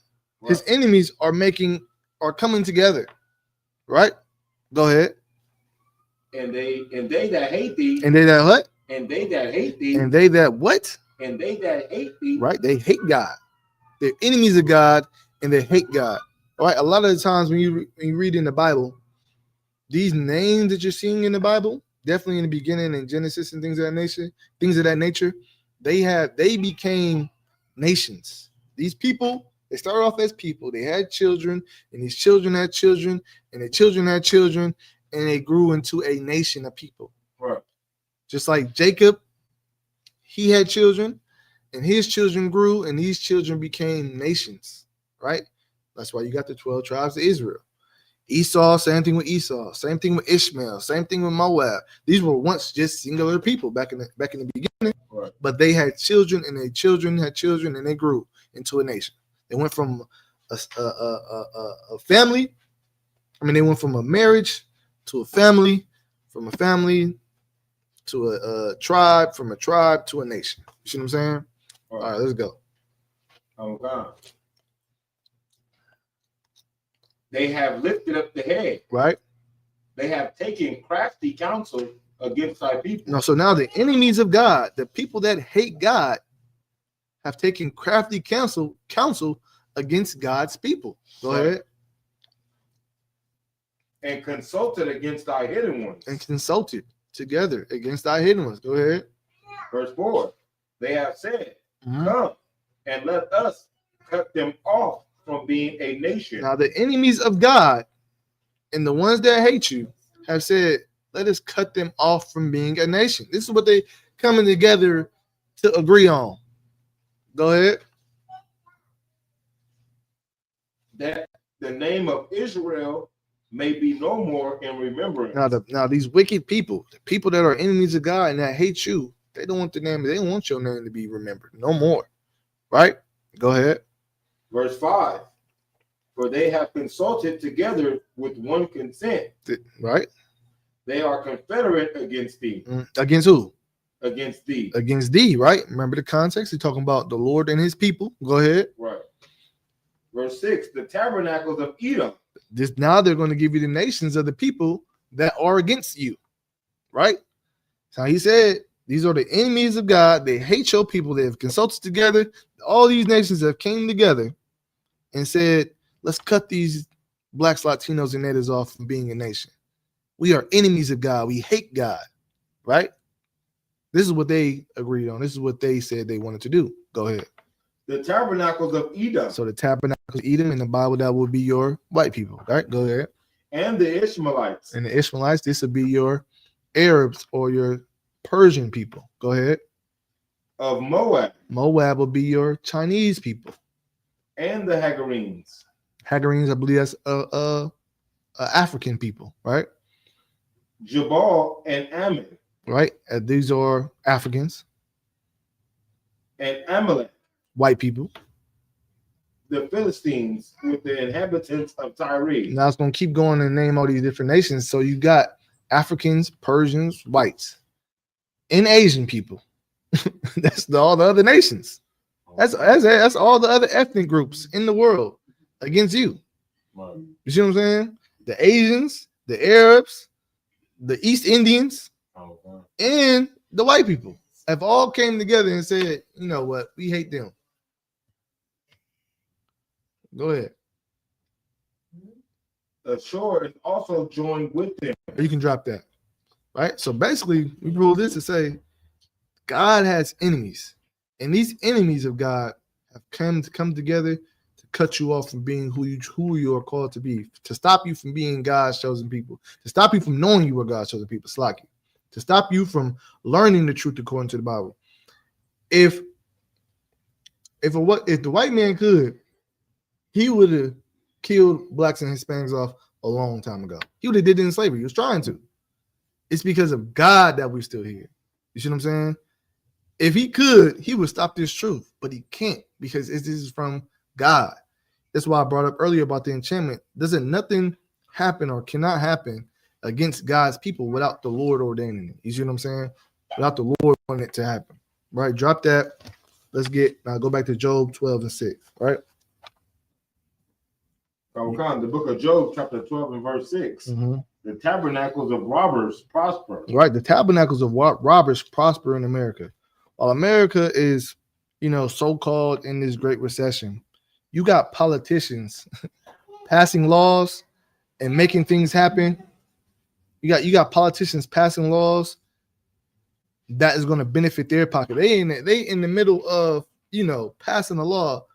His Right. enemies are coming together, right? Go ahead. And they that hate thee, And they that what? and they that hate thee, And they that what? and they that hate thee, Right? They hate God. They're enemies of God and they hate God. Right? A lot of the times when you read in the Bible, these names that you're seeing in the Bible, definitely in the beginning in Genesis and things of that nature, they became nations. These people, they started off as people. They had children, and these children had children, and their children had children, and they grew into a nation of people. right. Just like Jacob, he had children, and his children grew, and these children became nations, right? That's why you got the 12 tribes of Israel. Esau, same thing with Esau, same thing with Ishmael, same thing with Moab. These were once just singular people back in the beginning, Right. but they had children, and their children had children, and they grew into a nation. They went from a family. I mean, they went from a marriage to a family, from a family to a tribe, from a tribe to a nation. You see what I'm saying? All right, let's go. Oh God. They have lifted up the head. Right? They have taken crafty counsel against thy people. No, so now the enemies of God, the people that hate God, have taken crafty counsel against God's people. Go Right. ahead. And consulted against thy hidden ones. And consulted together against thy hidden ones. Go ahead. Verse 4. They have said, Mhm. come and let us cut them off from being a nation. Now the enemies of God and the ones that hate you have said, let us cut them off from being a nation. This is what they coming together to agree on. Go ahead. That the name of Israel may be no more in remembrance. Now these wicked people, the people that are enemies of God and that hate you, they don't want the name, they don't want your name to be remembered no more. Right? Go ahead. Verse 5. For they have consulted together with one consent. Right? They are confederate against thee. Against who? Against thee. Against thee, right? Remember the context? He's talking about the Lord and his people. Go ahead. Right. Verse 6. The tabernacles of Edom. This now they're going to give you the nations of the people that are against you. Right? So he said, these are the enemies of God. They hate your people. They have consulted together. All these nations have came together and said, let's cut these blacks, Latinos, and natives off from being a nation. We are enemies of God. We hate God. Right? This is what they agreed on. This is what they said they wanted to do. Go ahead. The tabernacles of Edom. So the tabernacles of Edom in the Bible, that will be your white people. Right? Go ahead. And the Ishmaelites. And the Ishmaelites, this will be your Arabs or your Persian people. Go ahead. Of Moab. Moab will be your Chinese people. And the Hagarenes. Hagarenes, I believe that's African people, right? Jabal and Ammon. Right? These are Africans, And Amalek. white people. The Philistines with the inhabitants of Tyre. Now it's going to keep going and name all these different nations. So you got Africans, Persians, whites, and Asian people. That's all the other nations. That's all the other ethnic groups in the world against you. Right. You see what I'm saying? The Asians, the Arabs, the East Indians, Okay. and the white people have all came together and said, you know what, we hate them. Go ahead. The shore is also joined with them. You can drop that. Right? So basically, we rule this to say God has enemies. And these enemies of God have come together to cut you off from being who you are called to be, to stop you from being God's chosen people, to stop you from knowing you are God's chosen people, slack you, to stop you from learning the truth according to the Bible. If the white man could, he would have killed blacks and Hispanics off a long time ago. He would have did it in slavery. He was trying to. It's because of God that we're still here. You see what I'm saying? If he could, he would stop this truth, but he can't because this is from God. That's why I brought up earlier about the enchantment. Doesn't nothing happen or cannot happen against God's people without the Lord ordaining it. You see what I'm saying? without the Lord wanting it to happen. Right? Drop that. Let's go back to Job 12:6. Right? The book of Job, chapter 12 and verse 6. Mm-hmm. The tabernacles of robbers prosper. Right. The tabernacles of robbers prosper in America. While America is, so-called in this Great Recession, you got politicians passing laws and making things happen. You got politicians passing laws that is going to benefit their pocket. They in the middle of, passing a law.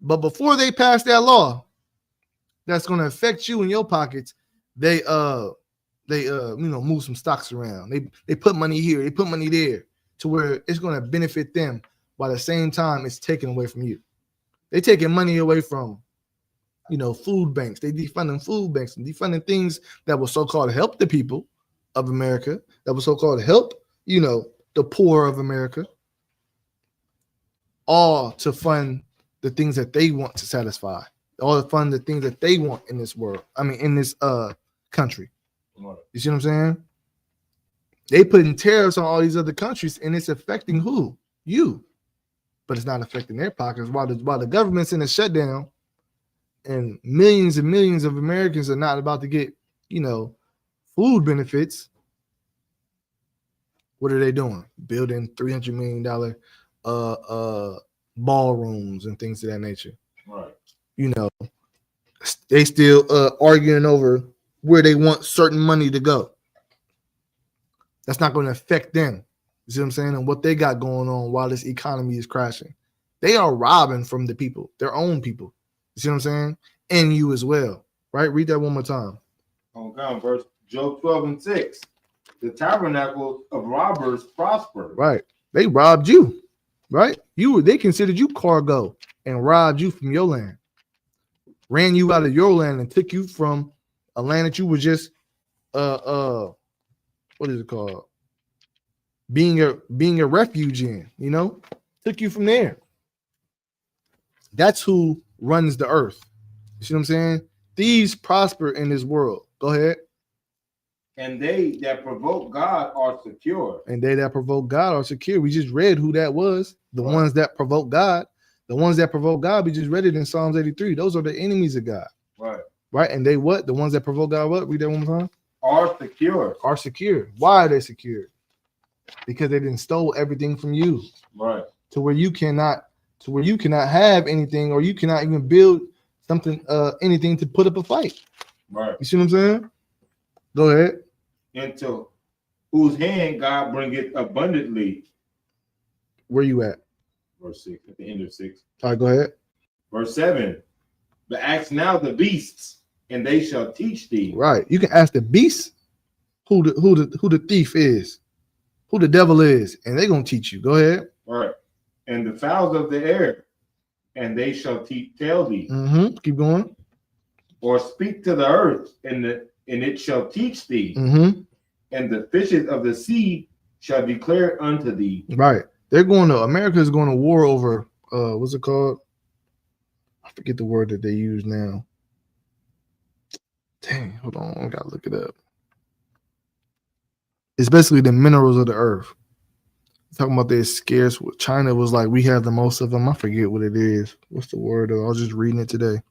But before they pass that law that's going to affect you in your pockets, they move some stocks around. They put money here, they put money there to where it's going to benefit them, while at the same time it's taken away from you. They taking money away from, food banks. They defunding food banks and defunding things that will so-called help the people of America, that will so-called help, the poor of America, all to fund the things that they want to satisfy, all to fund the things that they want in this world. I mean, in this country. You see what I'm saying? They putting tariffs on all these other countries, and it's affecting who? You. But it's not affecting their pockets. While the government's in a shutdown, and millions of Americans are not about to get, food benefits. What are they doing? Building $300 million ballrooms and things of that nature. Right. They still arguing over where they want certain money to go. That's not going to affect them. You see what I'm saying? And what they got going on while this economy is crashing. They are robbing from the people, their own people. You see what I'm saying? And you as well. Right? Read that one more time. Verse Job 12 and 6. The tabernacle of robbers prospered. Right. They robbed you. Right? They considered you cargo and robbed you from your land. Ran you out of your land and took you from a land that you were just what is it called? Being a refuge in, took you from there. That's who runs the earth. You see what I'm saying? Thieves prosper in this world. Go ahead. And they that provoke God are secure. And they that provoke God are secure. We just read who that was. The Right. ones that provoke God. The ones that provoke God, we just read it in Psalms 83. Those are the enemies of God. Right. Right? And they what? The ones that provoke God what? Read that one more time. Are secure. Are secure. Why are they secure? Because they didn't stole everything from you. Right. To where you cannot have anything, or you cannot even build something, anything to put up a fight. Right. You see what I'm saying? Go ahead. Into whose hand God bringeth abundantly. Where you at? Verse 6, at the end of 6. All right, go ahead. Verse 7. But ask now the beasts, and they shall teach thee. Right. You can ask the beast who the thief is, who the devil is, and they're gonna teach you. Go ahead. Right. And the fowls of the air, and they shall tell thee. Mm-hmm. Keep going. Or speak to the earth, and it shall teach thee. Mm-hmm. And the fishes of the sea shall declare unto thee. Right. America is going to war over what's it called? I forget the word that they use now. Dang, hold on, I gotta look it up. It's basically the minerals of the earth. Talking about they're scarce. China was like, we have the most of them. I forget what it is. What's the word? I was just reading it today.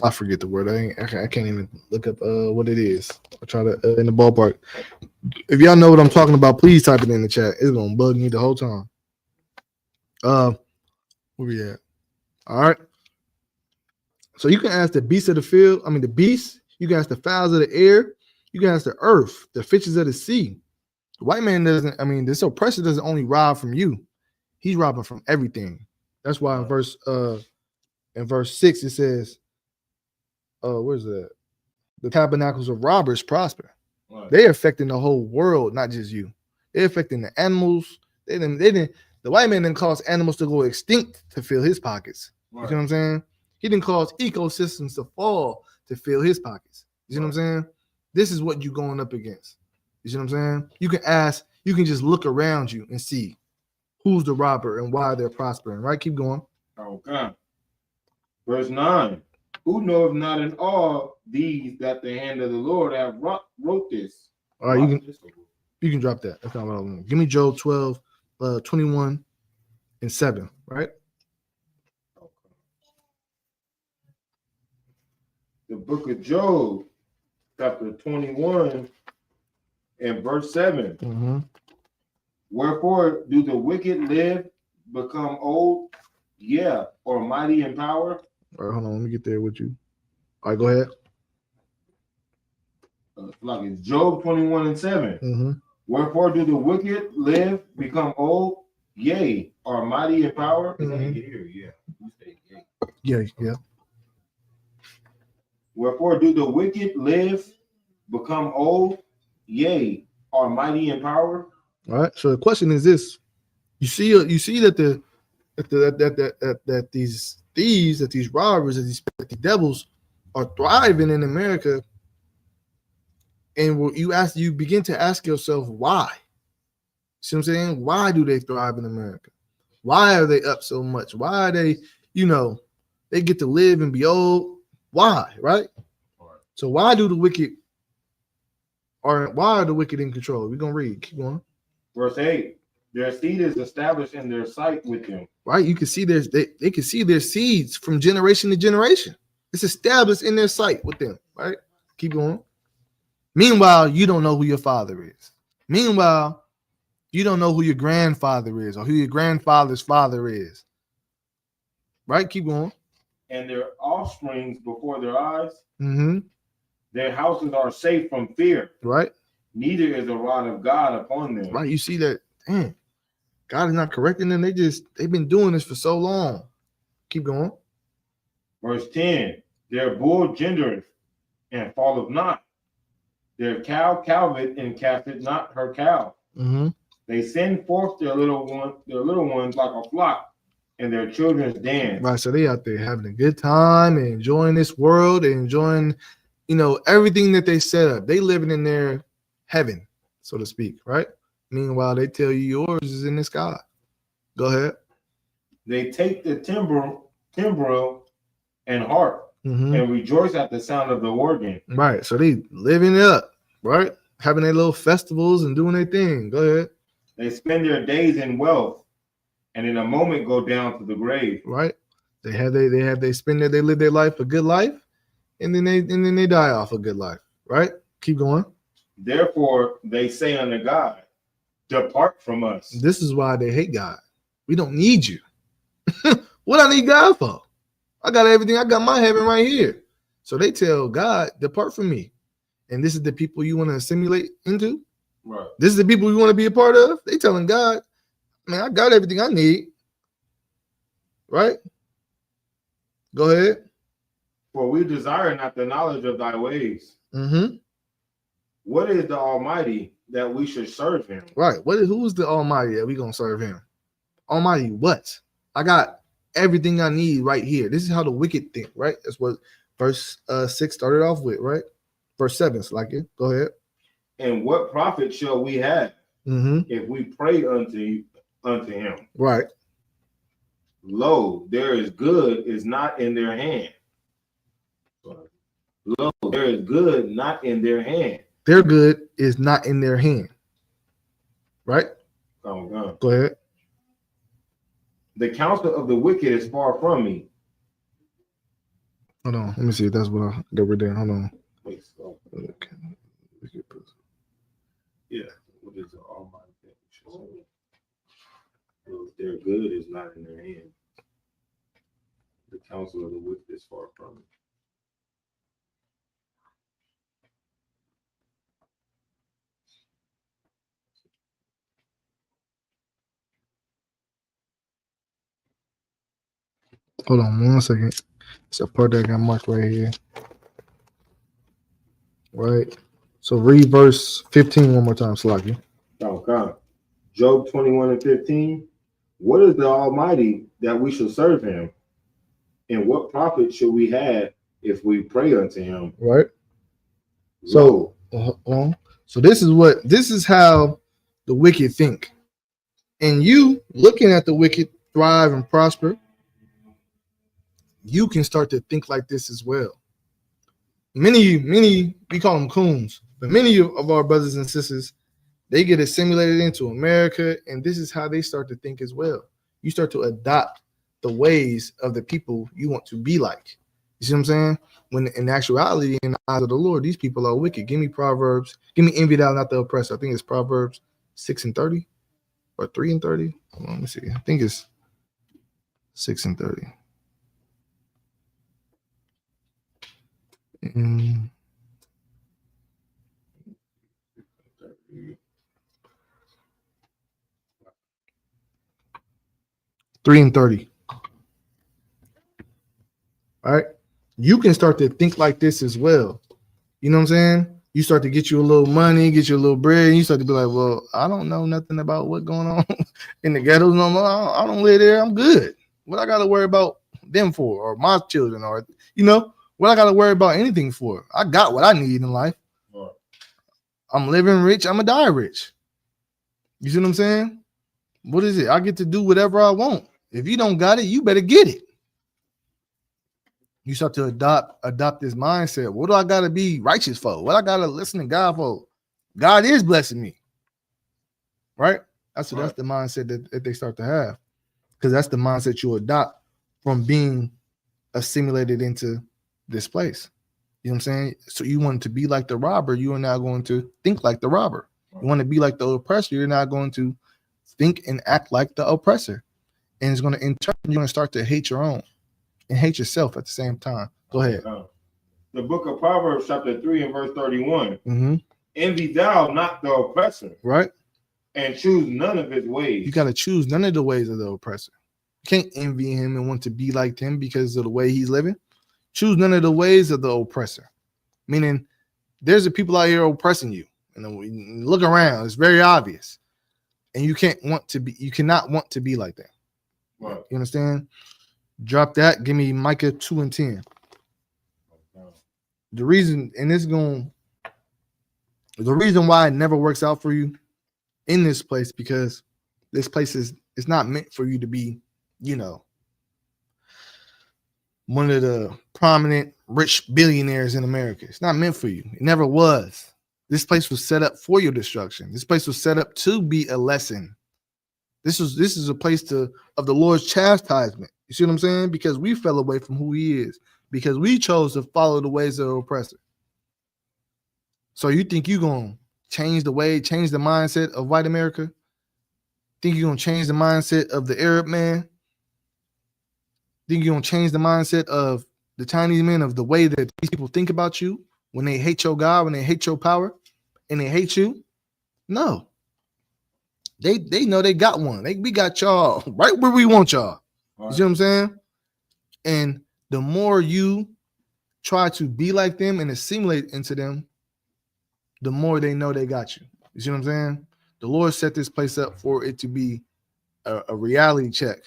I forget the word. I can't even look up what it is. I try to in the ballpark. If y'all know what I'm talking about, please type it in the chat. It's gonna bug me the whole time. Where we at? All right. So you can ask the beasts of the field. I mean the beasts. You can ask the fowls of the air. You can ask the earth, the fishes of the sea. The white man doesn't. I mean, this oppressor doesn't only rob from you. He's robbing from everything. That's why in verse 6 it says, where's that? The tabernacles of robbers prosper. Right. They're affecting the whole world, not just you. They're affecting the animals. The white man didn't cause animals to go extinct to fill his pockets. Right. You see what I'm saying? He didn't cause ecosystems to fall to fill his pockets. You see what I'm saying? This is what you're going up against. You see what I'm saying? You can ask you can just look around you and see who's the robber and why they're prospering. Right? Keep going. Okay. Verse 9. Who knoweth not in all these that the hand of the Lord have wrote this? All right, you can drop that. That's not what I want. Give me Job 12, 21 and 7, right? Okay. The book of Job, chapter 21 and verse 7. Mm-hmm. Wherefore do the wicked live, become old, yeah, or mighty in power? All right, hold on. Let me get there with you. All right, go ahead. Like it's Job 21 and 7. Mm-hmm. Wherefore do the wicked live, become old, yea, or mighty in power? Is that Mhm. here? Yeah. You say yea. Yeah. Wherefore do the wicked live, become old, yea, or mighty in power? All right. So the question is this: you see that that these thieves, that these robbers, that these devils are thriving in America, and you begin to ask yourself why. See what I'm saying? Why do they thrive in America? Why are they up so much? Why are they, they get to live and be old? Why, right? So why are the wicked in control? We're gonna read. Keep going. Verse 8. Their seed is established in their sight with them. Right? You can see they can see their seeds from generation to generation. It's established in their sight with them, right? Keep going. Meanwhile, you don't know who your father is. Meanwhile, you don't know who your grandfather is or who your grandfather's father is. Right? Keep going. And their offsprings before their eyes. Mm-hmm. Their houses are safe from fear. Right? Neither is the rod of God upon them. Right? You see that? Damn. God is not correcting them. They've been doing this for so long. Keep going. Verse 10. Their bull gendereth and falleth not. Their cow calveth and casteth not her cow. Mm-hmm. They send forth their little ones like a flock, and their children's dance. Right. So they out there having a good time and enjoying this world and enjoying, everything that they set up. They living in their heaven, so to speak, right? Meanwhile, they tell you yours is in the sky. Go ahead. They take the timbrel and harp, Mm-hmm. and rejoice at the sound of the organ. Right. So they living it up, right? Having their little festivals and doing their thing. Go ahead. They spend their days in wealth, and in a moment go down to the grave. Right. They live their life a good life, and then they die off a good life. Right. Keep going. Therefore, they say unto God, depart from us. This is why they hate God. We don't need you. What I need God for? I got everything. I got my heaven right here. So they tell God, depart from me. And this is the people you want to assimilate into? Right. This is the people you want to be a part of? They telling God, man, I got everything I need. Right? Go ahead. For we desire not the knowledge of thy ways. Mm-hmm. What is the Almighty that we should serve him? Right. Who is the Almighty that we gonna serve him? Almighty what? I got everything I need right here. This is how the wicked think, right? That's what verse 6 started off with, right? Verse 7, Slakia. Go ahead. And what profit shall we have if we pray unto him? Right. Lo, there is good is not in their hand. Lo, there is good not in their hand. Their good is not in their hand. Right? Oh, God. Go ahead. The counsel of the wicked is far from me. Hold on. Let me see if that's what I got right there. Hold on. Wait, so, Okay. yeah. What is the Almighty that we should serve? Lo, their good is not in their hand. The counsel of the wicked is far from me. Hold on 1 second. It's a part that got marked right here. Right. So read verse 15 one more time, Slakia. Oh, God. Job 21 and 15. What is the Almighty that we should serve him? And what profit should we have if we pray unto him? Right. So, So this is how the wicked think. And you looking at the wicked thrive and prosper, you can start to think like this as well. Many, we call them coons, but many of our brothers and sisters, they get assimilated into America, and this is how they start to think as well. You start to adopt the ways of the people you want to be like. You see what I'm saying? When in actuality, in the eyes of the Lord, these people are wicked. Give me Proverbs. Give me envy thou not the oppressor. I think it's Proverbs 6:30 or 3:30. Hold on, let me see. I think it's 6:30. Mm. 3:30. All right. You can start to think like this as well. You know what I'm saying? You start to get you a little money, get you a little bread, and you start to be like, well, I don't know nothing about what's going on in the ghettos no more. I don't live there. I'm good. What I got to worry about them for, or my children, or, you know, what I got to worry about anything for. I got what I need in life. Right. I'm living rich. I'm going to die rich. You see what I'm saying? What is it? I get to do whatever I want. If you don't got it, you better get it. You start to adopt this mindset. What do I got to be righteous for? What I got to listen to God for? God is blessing me. Right? That's the mindset that they start to have. Because that's the mindset you adopt from being assimilated into this place. You know what I'm saying? So you want to be like the robber, you are now going to think like the robber. You want to be like the oppressor, you're now going to think and act like the oppressor. And it's going to, in turn, you're going to start to hate your own and hate yourself at the same time. Go ahead. The book of Proverbs, chapter 3 and verse 31. Mm-hmm. Envy thou not the oppressor. Right. And choose none of his ways. You got to choose none of the ways of the oppressor. You can't envy him and want to be like him because of the way he's living. Choose none of the ways of the oppressor. Meaning, there's the people out here oppressing you. And look around; it's very obvious, and you cannot want to be like that. Right. You understand? Drop that. Give me Micah 2:10. The reason why it never works out for you in this place, because this place it's not meant for you to be, you know, one of the prominent rich billionaires in America. It's not meant for you. It never was. This place was set up for your destruction. This place was set up to be a lesson. This is a place of the Lord's chastisement. You see what I'm saying? Because we fell away from who he is, because we chose to follow the ways of the oppressor. So you think you're going to change the mindset of white America? Think you're going to change the mindset of the Arab man? Think you're going to change the mindset of the Chinese men, of the way that these people think about you when they hate your God, when they hate your power, and they hate you? No. They know they got one. We got y'all right where we want y'all. Right. You see what I'm saying? And the more you try to be like them and assimilate into them, the more they know they got you. You see what I'm saying? The Lord set this place up for it to be a reality check,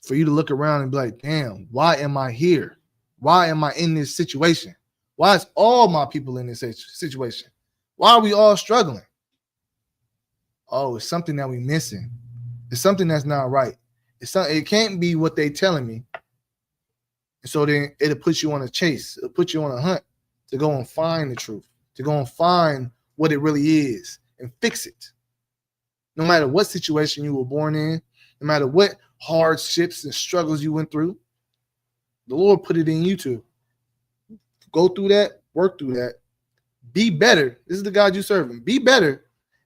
for you to look around and be like, damn, why am I here? Why am I in this situation? Why is all my people in this situation? Why are we all struggling? Oh, it's something that we're missing. It's something that's not right. It can't be what they telling me. So then it'll put you on a chase. It'll put you on a hunt to go and find the truth, to go and find what it really is and fix it. No matter what situation you were born in, no matter what hardships and struggles you went through, the Lord put it in you to go through that, work through that, be better. This is the God you serve him. Be better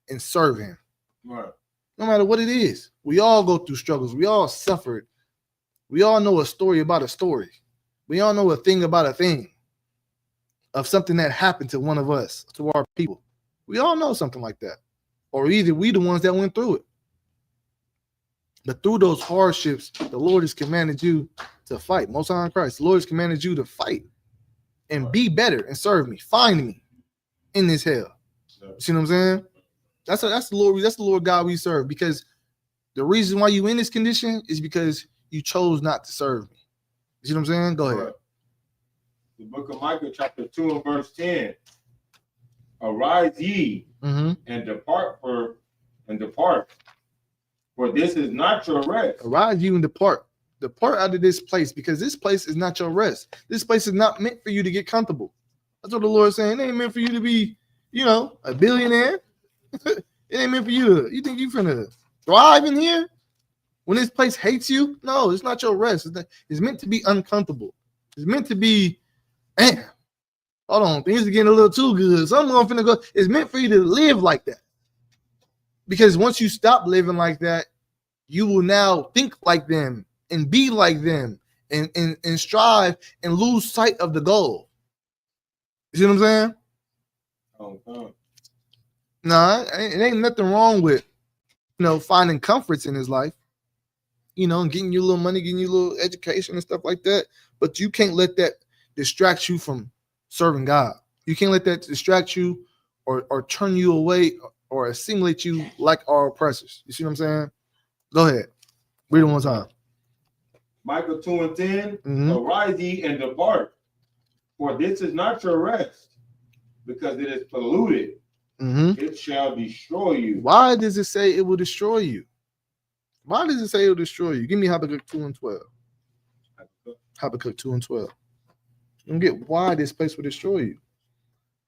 and serve him. Right. No matter what it is. We all go through struggles. We all suffered. We all know a story about a story. We all know a thing about a thing of something that happened to one of us, to our people. We all know something like that. Or either we the ones that went through it. But through those hardships, the Lord has commanded you to fight. Most High in Christ, the Lord has commanded you to fight and be better and serve me. Find me in this hell. You see what I'm saying? That's the Lord God we serve, because the reason why you in this condition is because you chose not to serve me. You see what I'm saying? Go ahead. Right. The book of Micah, chapter 2 and verse 10. Arise ye and depart and depart, for this is not your rest. Arise you and depart. Depart out of this place, because this place is not your rest. This place is not meant for you to get comfortable. That's what the Lord is saying. It ain't meant for you to be, a billionaire. It ain't meant for you to, you think you finna thrive in here? When this place hates you? No, it's not your rest. It's meant to be uncomfortable. It's meant to be, man, hold on, things are getting a little too good. Someone finna go. It's meant for you to live like that. Because once you stop living like that, you will now think like them and be like them and strive and lose sight of the goal. You see what I'm saying? Nah, it ain't nothing wrong with, finding comforts in his life, and getting you a little money, getting you a little education and stuff like that. But you can't let that distract you from serving God. You can't let that distract you or turn you away or assimilate you like our oppressors. You see what I'm saying? Go ahead. Read it one time. Micah 2:10, Arise ye and depart, for this is not your rest, because it is polluted. It shall destroy you. Why does it say it will destroy you? Why does it say it will destroy you? Give me Habakkuk 2:12. Habakkuk 2:12. You get why this place will destroy you.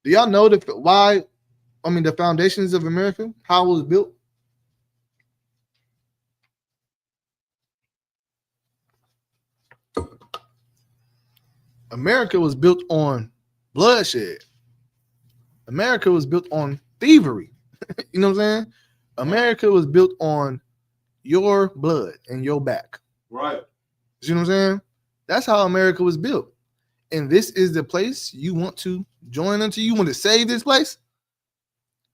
Do y'all know the foundations of America, how it was built? America was built on bloodshed. America was built on thievery. You know what I'm saying? America was built on your blood and your back. Right. You know what I'm saying? That's how America was built. And this is the place you want to join into. You want to save this place?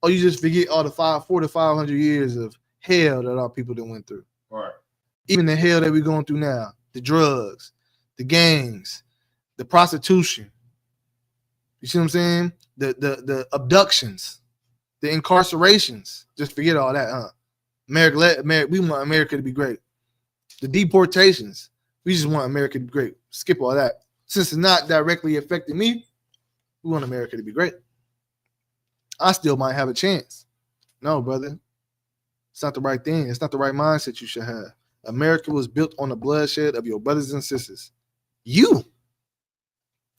Or you just forget all the 400 to 500 years of hell that our people done went through. Right. Even the hell that we're going through now. The drugs, the gangs, the prostitution. You see what I'm saying? The abductions, the incarcerations. Just forget all that, huh? America, we want America to be great. The deportations, we just want America to be great. Skip all that. Since it's not directly affecting me, we want America to be great. I still might have a chance. No, brother. It's not the right thing. It's not the right mindset you should have. America was built on the bloodshed of your brothers and sisters. You.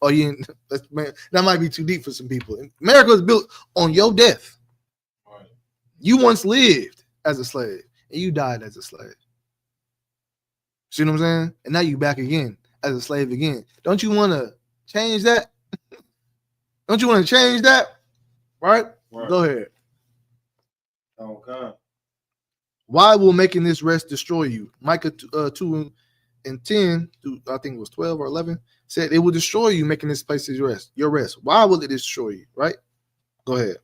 Oh, that might be too deep for some people. America was built on your death. Right. You once lived as a slave, and you died as a slave. See what I'm saying? And now you back again as a slave again. Don't you want to change that? Don't you want to change that? Right? Go ahead. Okay. Why will making this rest destroy you? Micah 2:10, I think it was 12 or 11, said it will destroy you, making this place your rest. Why will it destroy you? Right? Go ahead.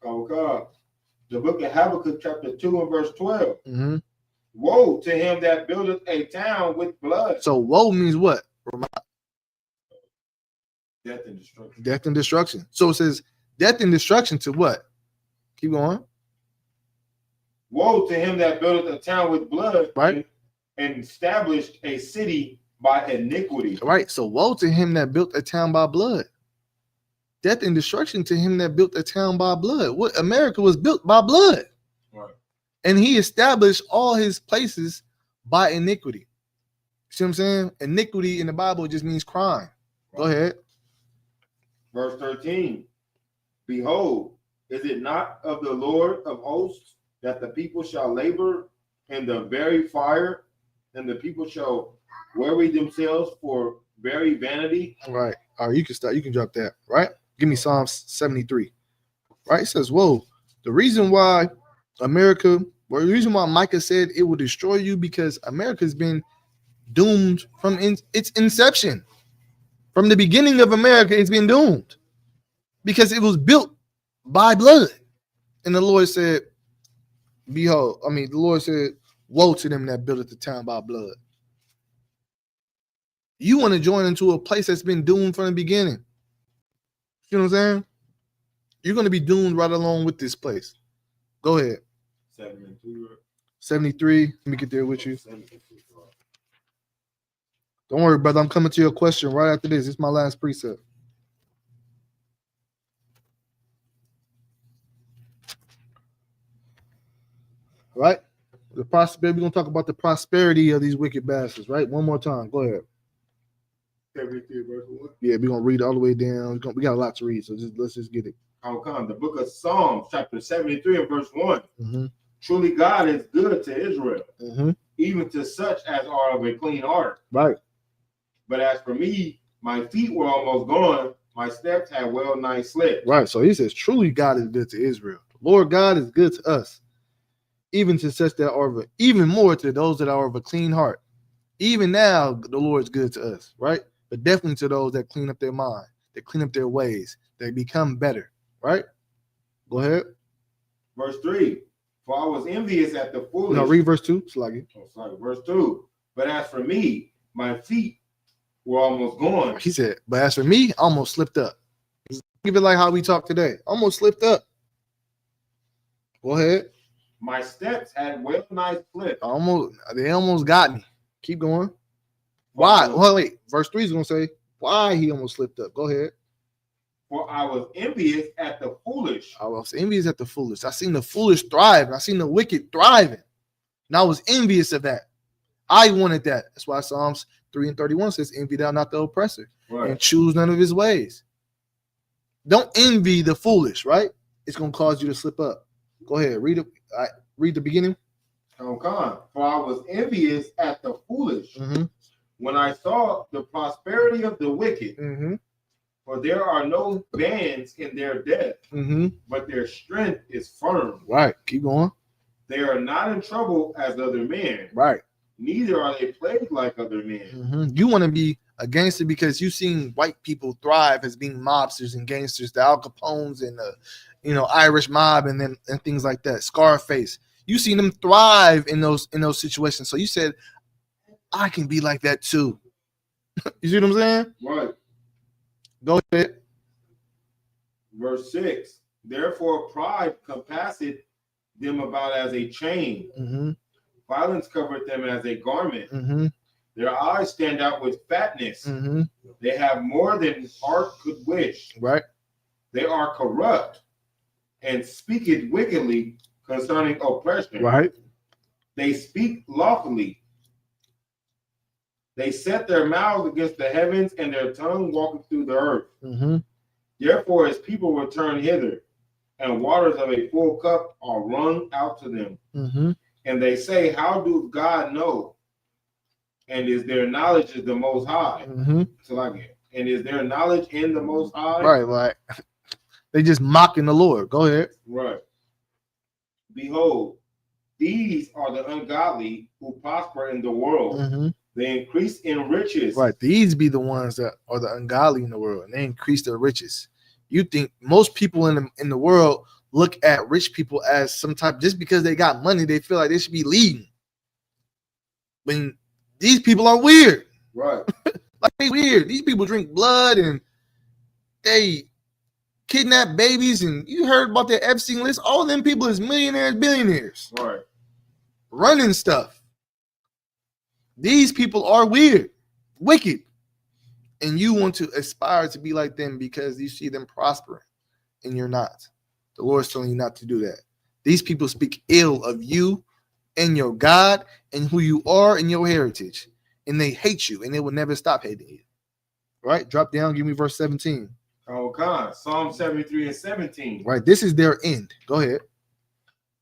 Okay. The book of Habakkuk, chapter 2 and verse 12. Woe to him that buildeth a town with blood. So woe means what? Death and destruction. Death and destruction. So it says death and destruction to what? Keep going. Woe to him that buildeth a town with blood, right? And established a city by iniquity. Right. So woe to him that built a town by blood. Death and destruction to him that built a town by blood. What America was built by blood. Right. And he established all his places by iniquity. See what I'm saying? Iniquity in the Bible just means crime. Right. Go ahead. Verse 13. Behold, is it not of the Lord of hosts that the people shall labor in the very fire, and the people shall weary themselves for very vanity? All right. All right, you can start. You can drop that. Right? Give me Psalms 73. Right? It says, whoa, the reason why the reason why Micah said it will destroy you, because America's been doomed from its inception. From the beginning of America, it's been doomed because it was built by blood. And the Lord said, behold, the Lord said, woe to them that buildeth the town by blood. You want to join into a place that's been doomed from the beginning. You know what I'm saying? You're going to be doomed right along with this place. Go ahead. 73. Let me get there with you. Don't worry, brother. I'm coming to your question right after this. It's my last precept. prosperity. We're gonna talk about the prosperity of these wicked bastards, right? One more time. Go ahead. 73 verse 1. Yeah, we're gonna read all the way down. We got a lot to read, so let's just get it. How come? The book of Psalms, chapter 73 and verse 1. Mm-hmm. Truly God is good to Israel, Mm-hmm. even to such as are of a clean heart. Right. But as for me, my feet were almost gone, my steps had well nigh slipped. Right. So he says, truly God is good to Israel. The Lord God is good to us, even to such that are of even more to those that are of a clean heart. Even now, the Lord is good to us, right? But definitely to those that clean up their mind, that clean up their ways, that become better, right? Go ahead. Verse 3. For I was envious at the foolish. No, read verse 2. Sluggy. Oh, sorry, verse 2. But as for me, my feet were almost gone. He said, but as for me, I almost slipped up. Give it like how we talk today. Almost slipped up. Go ahead. My steps had well nigh slipped. They almost got me. Keep going. Why? Well, wait. Verse 3 is going to say why he almost slipped up. Go ahead. For I was envious at the foolish. I was envious at the foolish. I seen the foolish thrive. I seen the wicked thriving. And I was envious of that. I wanted that. That's why Psalms 3 and 31 says, envy thou not the oppressor, Right. and choose none of his ways. Don't envy the foolish, right? It's going to cause you to slip up. Go ahead. Read it. Read the beginning. Oh, God. For I was envious at the foolish Mm-hmm. when I saw the prosperity of the wicked. Mm-hmm. For there are no bands in their death, Mm-hmm. but their strength is firm. Right. Keep going. They are not in trouble as other men, Right. neither are they plagued like other men. Mm-hmm. You want to be a gangster because you've seen white people thrive as being mobsters and gangsters, the Al Capones and the Irish mob and things like that. Scarface. You seen them thrive in those situations. So you said, I can be like that too. You see what I'm saying? Right. Go ahead. Verse 6. Therefore pride compasseth them about as a chain. Mm-hmm. Violence covered them as a garment. Mm-hmm. Their eyes stand out with fatness. Mm-hmm. They have more than heart could wish. Right. They are corrupt and speaketh wickedly concerning oppression. Right. They speak lawfully. They set their mouths against the heavens, and their tongue walketh through the earth. Mm-hmm. Therefore his people return hither, and waters of a full cup are wrung out to them. Mm-hmm. And they say, how does God know? And is their knowledge is the Most High? Mm-hmm. So I get. And is their knowledge in the Most High? Right. Like they just mocking the Lord. Go ahead. Right. Behold, these are the ungodly who prosper in the world. Mm-hmm. They increase in riches. Right. These be the ones that are the ungodly in the world, and they increase their riches. You think most people in the world look at rich people as some type, just because they got money, they feel like they should be leading. When these people are weird. Right. Like they weird. These people drink blood and they kidnap babies, and you heard about their Epstein list. All of them people is millionaires, billionaires, Right. running stuff. These people are weird, wicked, and you want to aspire to be like them because you see them prospering, and you're not. The Lord's telling you not to do that. These people speak ill of you and your God and who you are and your heritage, and they hate you, and they will never stop hating you. Right? Drop down. Give me verse 17. Oh, God. Psalm 73 and 17. Right? This is their end. Go ahead.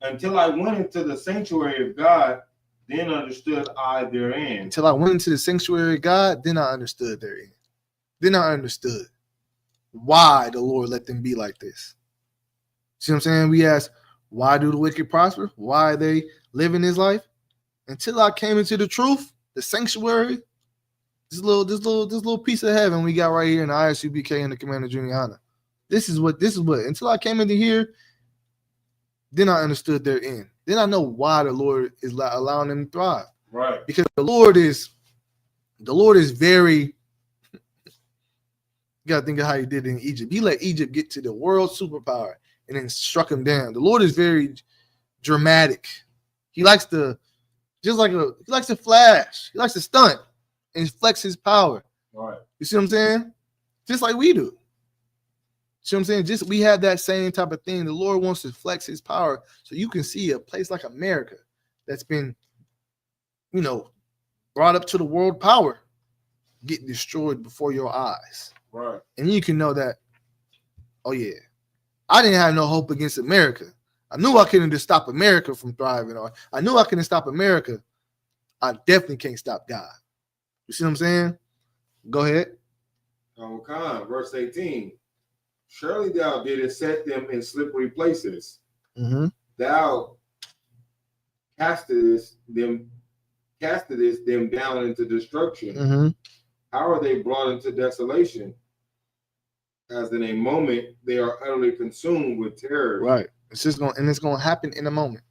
Until I went into the sanctuary of God, then understood I their end. Until I went into the sanctuary of God, then I understood their end. Then I understood why the Lord let them be like this. See what I'm saying? We ask, why do the wicked prosper? Why they live in this life? Until I came into the truth, the sanctuary, this little piece of heaven we got right here in the ISUBK and the Commander Junior Honor. This is what. Until I came into here, then I understood their end. Then I know why the Lord is allowing them to thrive. Right. Because the Lord is very. You gotta think of how he did it in Egypt. He let Egypt get to the world superpower and then struck him down. The Lord is very dramatic. He likes to flash. He likes to stunt and flex his power. Right. You see what I'm saying? Just like we do. See what I'm saying? Just we have that same type of thing. The Lord wants to flex his power so you can see a place like America that's been brought up to the world power get destroyed before your eyes. Right. And you can know that, oh yeah, I didn't have no hope against America. I knew I couldn't just stop America from thriving. Or I knew I couldn't stop America. I definitely can't stop God. You see what I'm saying? Go ahead. Verse 18. Surely thou didst set them in slippery places. Mm-hmm. Thou castedest them down into destruction. Mm-hmm. How are they brought into desolation? As in a moment they are utterly consumed with terror. Right. It's gonna happen in a moment.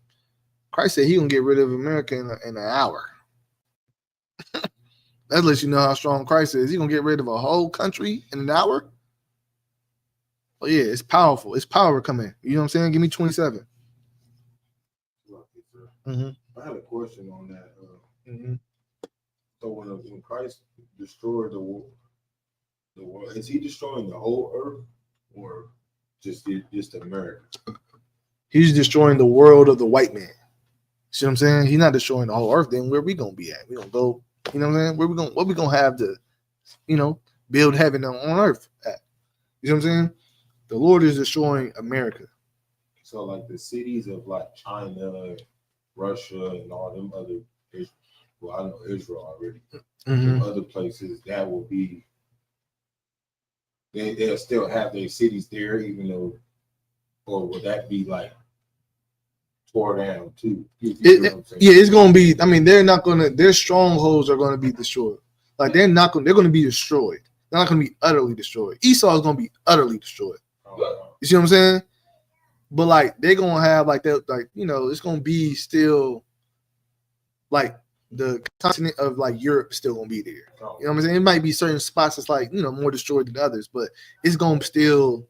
Christ said He gonna get rid of America in an hour. That lets you know how strong Christ is. He gonna get rid of a whole country in an hour. Oh yeah, it's powerful. It's power coming. You know what I'm saying? Give me 27. Mm-hmm. I had a question on that. Mm-hmm. So when Christ destroyed the world, is He destroying the whole earth or just America? He's destroying the world of the white man. See what I'm saying? He's not destroying the whole earth. Then where we gonna be at? We gonna go. You know what I'm saying? What we gonna have to, build heaven on earth at? You know what I'm saying? The Lord is destroying America. So like the cities of like China, Russia, and all them other, well, I know Israel already. Mm-hmm. Other places that will be, they'll still have their cities there, even though, or would that be like tore down too? It's gonna be. I mean, they're not gonna. Their strongholds are gonna be destroyed. Like they're gonna be destroyed. They're not gonna be utterly destroyed. Esau is gonna be utterly destroyed. You see what I'm saying? But like they're gonna have it's gonna be still like the continent of like Europe still gonna be there. You know what I'm saying? It might be certain spots that's like more destroyed than others, but it's gonna still.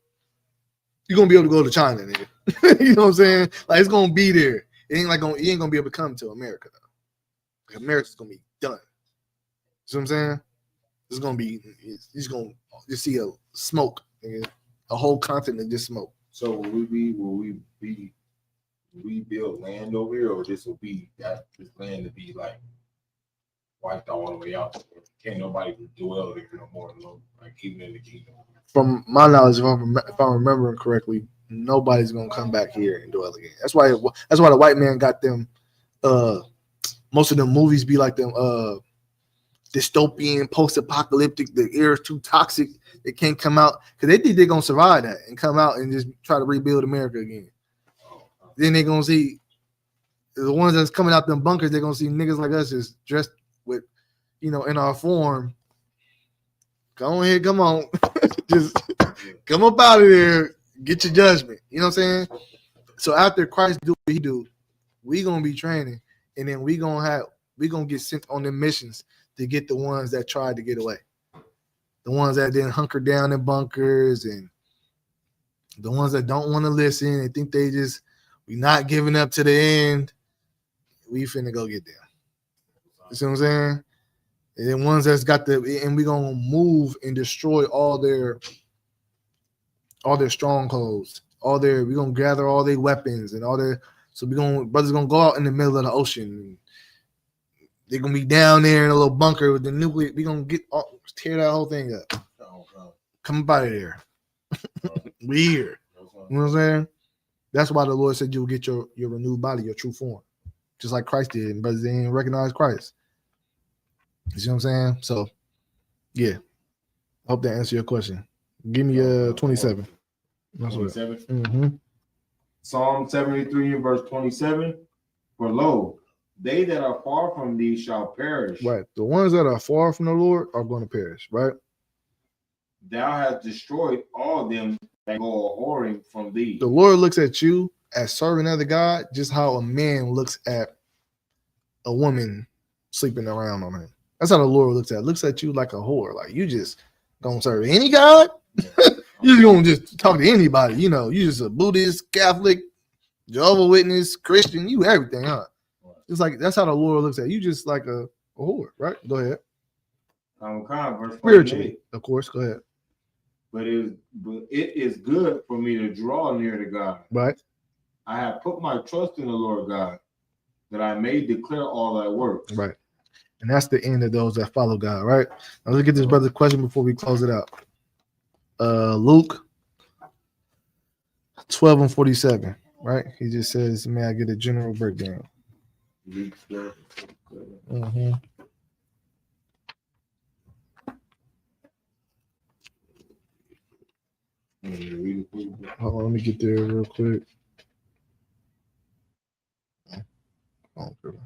You're gonna be able to go to China, nigga. You know what I'm saying? Like it's gonna be there. It ain't gonna be able to come to America though. Like, America's gonna be done. See what I'm saying? It's gonna be. He's gonna just see a smoke, nigga. A whole continent just smoke. So will we build land over here, or this land to be like wiped all the way out? Can't nobody dwell there no more, like even in the kingdom. From my knowledge, if I'm remembering correctly, nobody's gonna come back here and dwell again. That's why the white man got them. Most of them movies be like them dystopian, post-apocalyptic. The air is too toxic. They can't come out because they think they're gonna survive that and come out and just try to rebuild America again. Then they're gonna see the ones that's coming out them bunkers. They're gonna see niggas like us just dressed with, in our form. Go ahead, come on, just come up out of there. Get your judgment. You know what I'm saying? So after Christ do what He do, we gonna be training, and then we gonna get sent on the missions to get the ones that tried to get away. The ones that didn't hunker down in bunkers, and the ones that don't want to listen and think we not giving up to the end. We finna go get them. You see what I'm saying? And then ones that's and we gonna move and destroy all their strongholds. We gonna gather all their weapons and all their. So brothers gonna go out in the middle of the ocean. They're gonna be down there in a little bunker with the nuclear. We gonna tear that whole thing up. Come up out of there. We here. You know what I'm saying? That's why the Lord said you'll get your renewed body, your true form, just like Christ did. And brothers didn't recognize Christ. You see what I'm saying? So, yeah. I hope that answers your question. Give me 27. 27. Mm-hmm. Psalm 73 and verse 27. For lo, they that are far from thee shall perish. Right. The ones that are far from the Lord are going to perish, right? Thou hast destroyed all them that go a-whoring from thee. The Lord looks at you as serving other God, just how a man looks at a woman sleeping around on him. That's how the Lord looks at it. Looks at you like a whore. Like you just gonna serve any God? You just gonna just talk to anybody, you just a Buddhist, Catholic, Jehovah's Witness, Christian, you everything, huh? It's like that's how the Lord looks at you, just like a whore, right? Go ahead. Verse Spiritually, of course, go ahead. But it is good for me to draw near to God. Right. I have put my trust in the Lord God, that I may declare all thy works. Right. And that's the end of those that follow God, right? Now let's get this brother's question before we close it out. Luke 12:47, right? He just says, may I get a general breakdown? Mm-hmm. Hold on, let me get there real quick. Oh, good.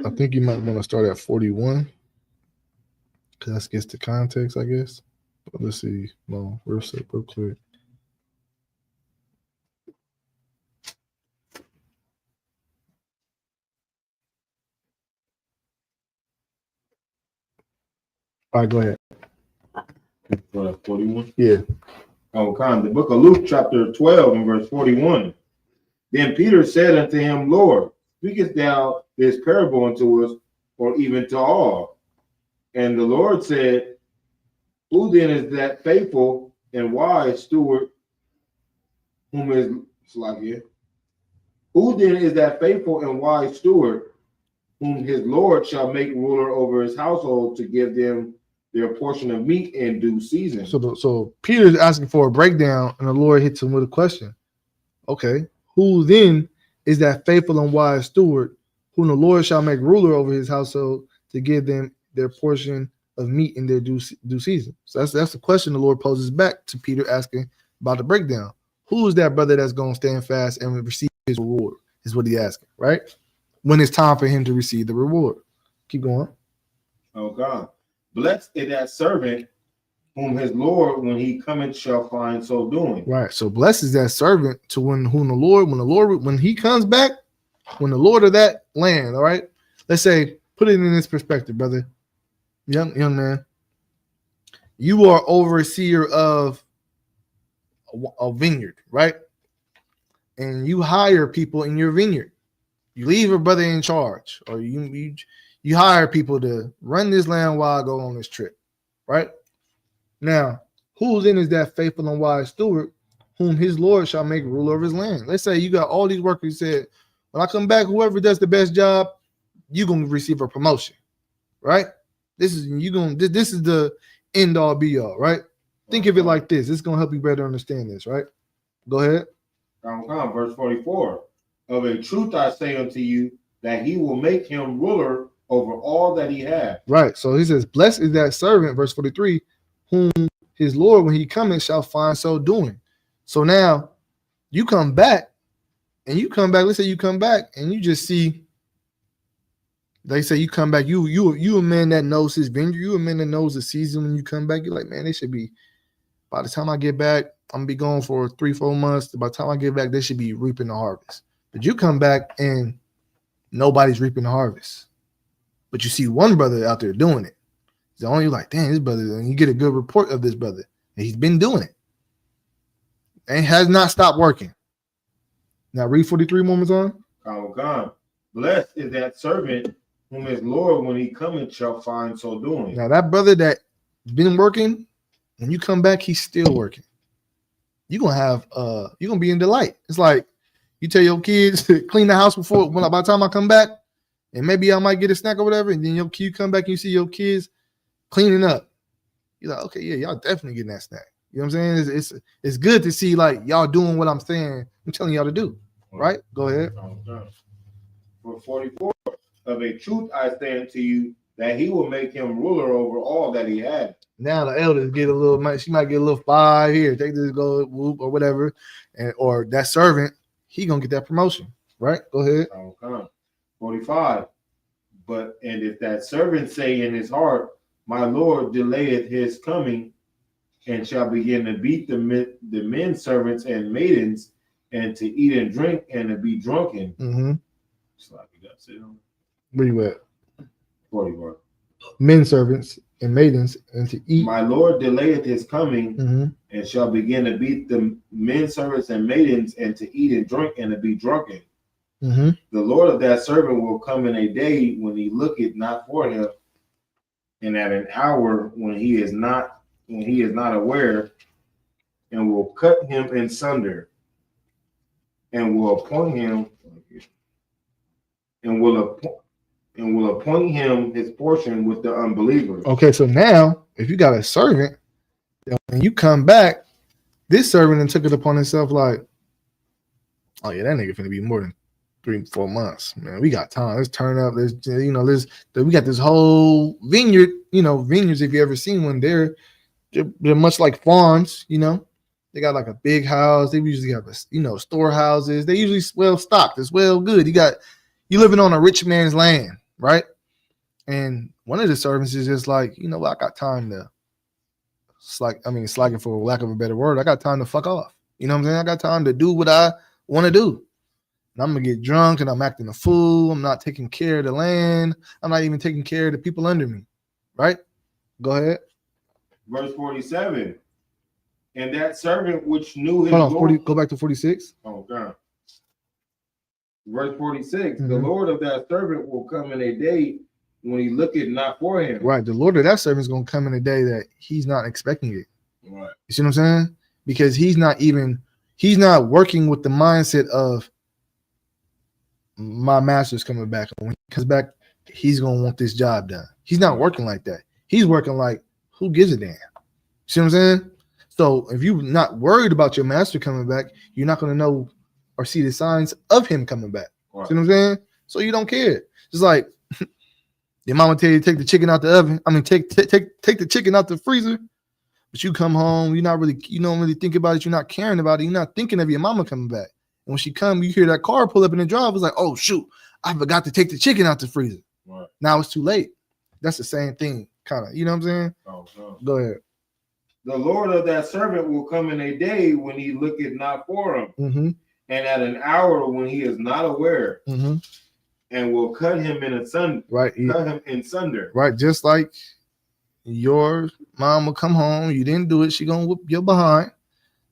I think you might want to start at 41 because that gets the context, I guess. But let's see. No, real quick. All right, go ahead. 41. Yeah. The book of Luke, chapter 12, and verse 41. Then Peter said unto him, Lord, speakest thou this parable unto us, or even to all? And the Lord said, who then is that faithful and wise steward whom is who then is that faithful and wise steward whom his Lord shall make ruler over his household to give them their portion of meat in due season? So Peter's asking for a breakdown, and the Lord hits him with a question. Okay, who then is that faithful and wise steward whom the Lord shall make ruler over his household to give them their portion of meat in their due season? So that's the question the Lord poses back to Peter, asking about the breakdown. Who is that brother that's going to stand fast and receive his reward? Is what he's asking, right? When it's time for him to receive the reward. Keep going. Oh God. Blessed is that servant whom his Lord, when he cometh, shall find so doing. Right. So blessed is that servant to when he comes back, when the Lord of that land, all right? Let's say, put it in this perspective, brother. Young man. You are overseer of a vineyard, right? And you hire people in your vineyard. You leave a brother in charge, or you hire people to run this land while I go on this trip, right? Now, who then is that faithful and wise steward whom his Lord shall make ruler of his land? Let's say you got all these workers who said, when I come back, whoever does the best job, you're going to receive a promotion, right? This is the end all be all, right? Think of it like this. It's going to help you better understand this, right? Go ahead. Verse 44. Of a truth I say unto you, that he will make him ruler over all that he hath. Right. So he says, blessed is that servant, verse 43, whom his Lord, when he cometh, shall find so doing. So now you come back, let's say you come back and you just see, they say you come back, you a man that knows his vineyard, you a man that knows the season. When you come back, you're like, man, they should be, by the time I get back, I'm gonna be gone for 3-4 months. By the time I get back, they should be reaping the harvest. But you come back and nobody's reaping the harvest. But you see one brother out there doing it. It's only like, damn, this brother, and you get a good report of this brother. And he's been doing it. And has not stopped working. Now read 43 moments on. Blessed is that servant whom his Lord, when he cometh, shall find so doing. Now that brother that's been working, when you come back, he's still working. You're gonna be in delight. It's like you tell your kids to clean the house by the time I come back, and maybe I might get a snack or whatever, and then you come back and you see your kids cleaning up. You're like, okay, yeah, y'all definitely getting that snack. You know what I'm saying? It's good to see like y'all doing what I'm telling y'all to do. Right? Go ahead. For 44, of a truth I say unto you, that he will make him ruler over all that he had. Now the elders get a little, she might get a little 5 here, take this, go whoop or whatever, or that servant, he gonna get that promotion, right? Go ahead. 45. And if that servant say in his heart, my Lord delayeth his coming, and shall begin to beat the men servants and maidens, and to eat and drink and to be drunken. Mm-hmm. Where you at? 44. Men servants and maidens, and to eat. My Lord delayeth his coming, and shall begin to beat the men servants and maidens, and to eat and drink and to be drunken. The Lord of that servant will come in a day when he looketh not for him, and at an hour when he is not aware, and will cut him in sunder, and will appoint him, and will appoint him his portion with the unbelievers. Okay, so now if you got a servant, when you come back, this servant and took it upon himself like, oh yeah, that nigga finna be more than 3-4 months. Man, we got time. Let's turn up. We got this whole vineyard. Vineyards. If you ever seen one, they're much like farms. They got like a big house. They usually have storehouses. They usually well stocked. It's well good. You living on a rich man's land, right? And one of the servants is just like, I got time to slacking for lack of a better word. I got time to fuck off. You know what I'm saying? I got time to do what I want to do. And I'm gonna get drunk and I'm acting a fool. I'm not taking care of the land. I'm not even taking care of the people under me. Right? Go ahead. Verse 47. And that servant which knew his Hold on, Lord. go back to 46. Oh God. Verse 46. The Lord of that servant will come in a day when he looketh not for him. Right. The Lord of that servant is gonna come in a day that he's not expecting it. Right. You see what I'm saying? Because he's not working with the mindset of my master's coming back. And when he comes back, he's gonna want this job done. He's not working like that. He's working like, who gives a damn? See what I'm saying? So if you're not worried about your master coming back, you're not gonna know or see the signs of him coming back. Right. See what I'm saying? So you don't care. It's like your mama tell you to take the chicken out the oven. Take the chicken out the freezer. But you come home, you don't really think about it. You're not caring about it. You're not thinking of your mama coming back. And when she come, you hear that car pull up in the drive. It's like, oh shoot, I forgot to take the chicken out the freezer. Right. Now it's too late. That's the same thing, kind of. You know what I'm saying? Oh. Go ahead. The Lord of that servant will come in a day when he looketh not for him, Mm-hmm. and at an hour when he is not aware, Mm-hmm. and will cut him in asunder. Right. Cut him in sunder. Right. Just like your mom will come home, you didn't do it, she gonna whoop your behind.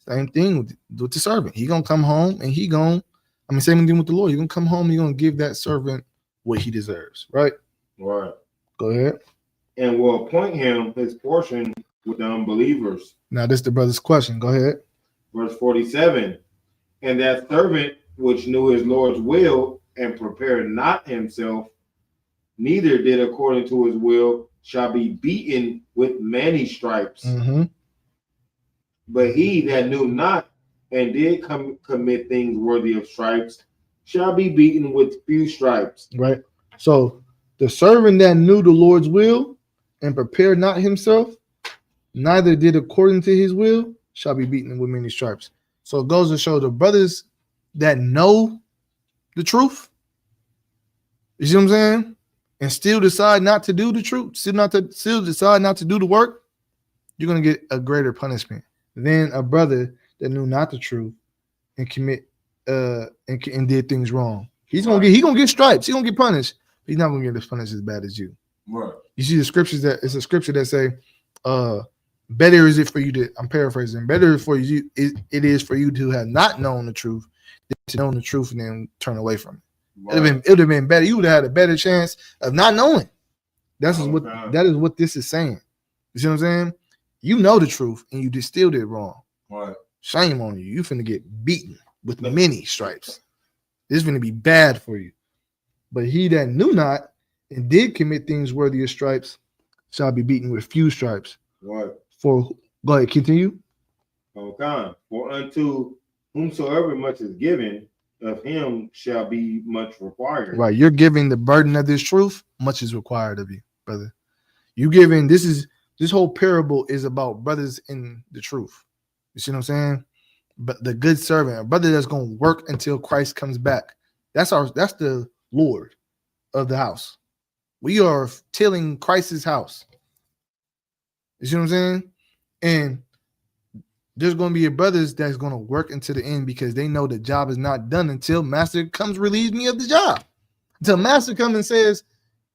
Same thing with the servant. He gonna come home and same thing with the Lord. You're gonna come home, you're gonna give that servant what he deserves, right? Right. Go ahead. And will appoint him his portion with the unbelievers. Now this is the brother's question. Go ahead. Verse 47. And that servant which knew his Lord's will and prepared not himself, neither did according to his will, shall be beaten with many stripes. Mm-hmm. But he that knew not and did commit things worthy of stripes shall be beaten with few stripes. Right. So the servant that knew the Lord's will and prepared not himself, neither did according to his will, shall be beaten with many stripes. So it goes to show the brothers that know the truth, you see what I'm saying, and still decide not to do the truth, still decide not to do the work, you're gonna get a greater punishment than a brother that knew not the truth and commit and did things wrong. He's gonna get stripes. He's gonna get punished. He's not gonna get punished as bad as you. Right. You see the scriptures that it's a scripture that say, better is it for you to, I'm paraphrasing, better for you it is for you to have not known the truth than to know the truth and then turn away from it. Right. It would have been better. You would have had a better chance of not knowing. That is what this is saying. You see what I'm saying? You know the truth and you just still did wrong. Right. Shame on you. You finna get beaten with many stripes. This is gonna be bad for you. But he that knew not and did commit things worthy of stripes shall be beaten with few stripes. Right. Go ahead, continue. Okay. For unto whomsoever much is given, of him shall be much required. Right. You're giving the burden of this truth, much is required of you, brother. You giving this whole parable is about brothers in the truth. You see what I'm saying? But the good servant, a brother that's gonna work until Christ comes back. That's the Lord of the house. We are tilling Christ's house. You see what I'm saying? And there's going to be a brothers that's going to work until the end because they know the job is not done until master comes relieve me of the job. Until master comes and says,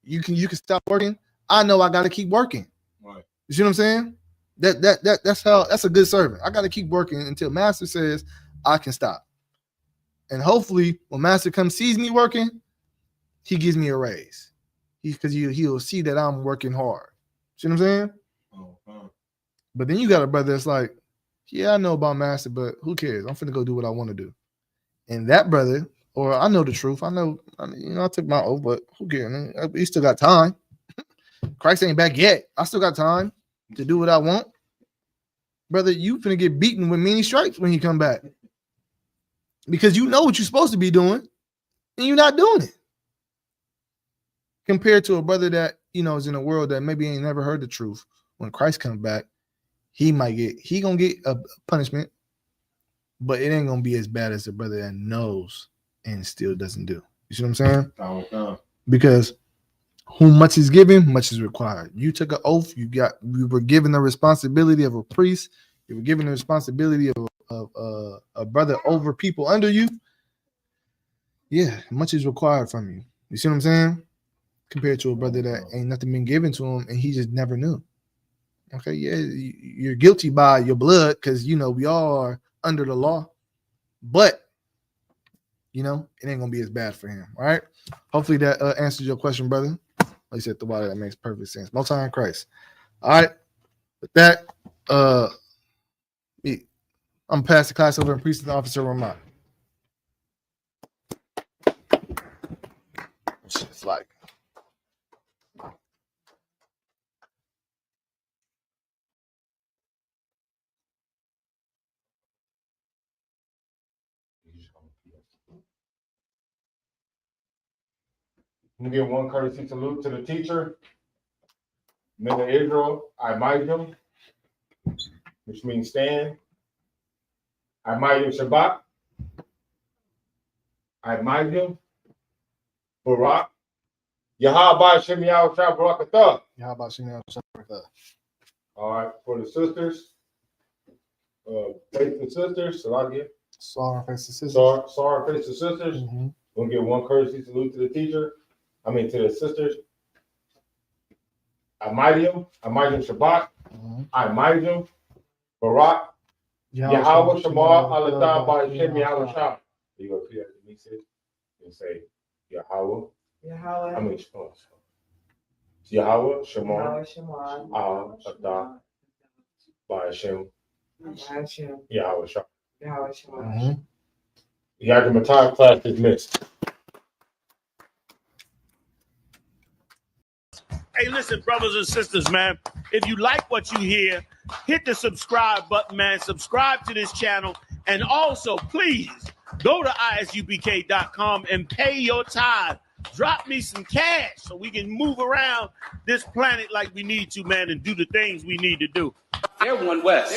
you can stop working. I know I got to keep working. Right. You see what I'm saying? That's a good servant. I got to keep working until master says I can stop. And hopefully when master comes sees me working, he gives me a raise. Because he'll see that I'm working hard. See what I'm saying? Oh, But then you got a brother that's like, yeah, I know about master, but who cares? I'm finna go do what I want to do. And that brother, or I know the truth. I know, I took my oath, but who cares? Man? He still got time. Christ ain't back yet. I still got time to do what I want. Brother, you finna get beaten with many stripes when you come back. Because you know what you're supposed to be doing, and you're not doing it. Compared to a brother that, is in a world that maybe ain't never heard the truth. When Christ comes back, he gonna get a punishment, but it ain't gonna be as bad as the brother that knows and still doesn't do. You see what I'm saying? Because whom much is given, much is required. You took an oath. You were given the responsibility of a priest. You were given the responsibility of a brother over people under you. Yeah, much is required from you. You see what I'm saying? Compared to a brother that ain't nothing been given to him and he just never knew. Okay, yeah, you're guilty by your blood because we all are under the law, but it ain't gonna be as bad for him. All right. Hopefully that answers your question, brother. Like I said, the water, that makes perfect sense. Most high in Christ. All right. With that, I'm past the class over in Priest and Officer Ramon. It's like. I'm gonna give one courtesy salute to the teacher, men of Israel, Imajim, which means stand. Imajim Shabbat. Imajim Barak. Yahweh Shem Yahweh Barak Atah. Yahweh Shem Yahweh Barak. All right, for the sisters, faithful sisters, Salakia. Sorry, faithful sisters. Sorry, faithful sisters. Mm-hmm. We'll give one courtesy salute to the teacher. To the sisters. Imajim Shabbat. Imajim Barak. Yahweh Shema Alatah by Shem Yahweh Shah. You go see that to me, sis, and say Yahweh. Yahweh Shema Alatah by Shem Yahweh Shah. Yadim Matai class dismissed. Hey, listen, brothers and sisters, man, if you like what you hear, hit the subscribe button, man. Subscribe to this channel. And also, please, go to isubk.com and pay your tithe. Drop me some cash so we can move around this planet like we need to, man, and do the things we need to do. They're one West.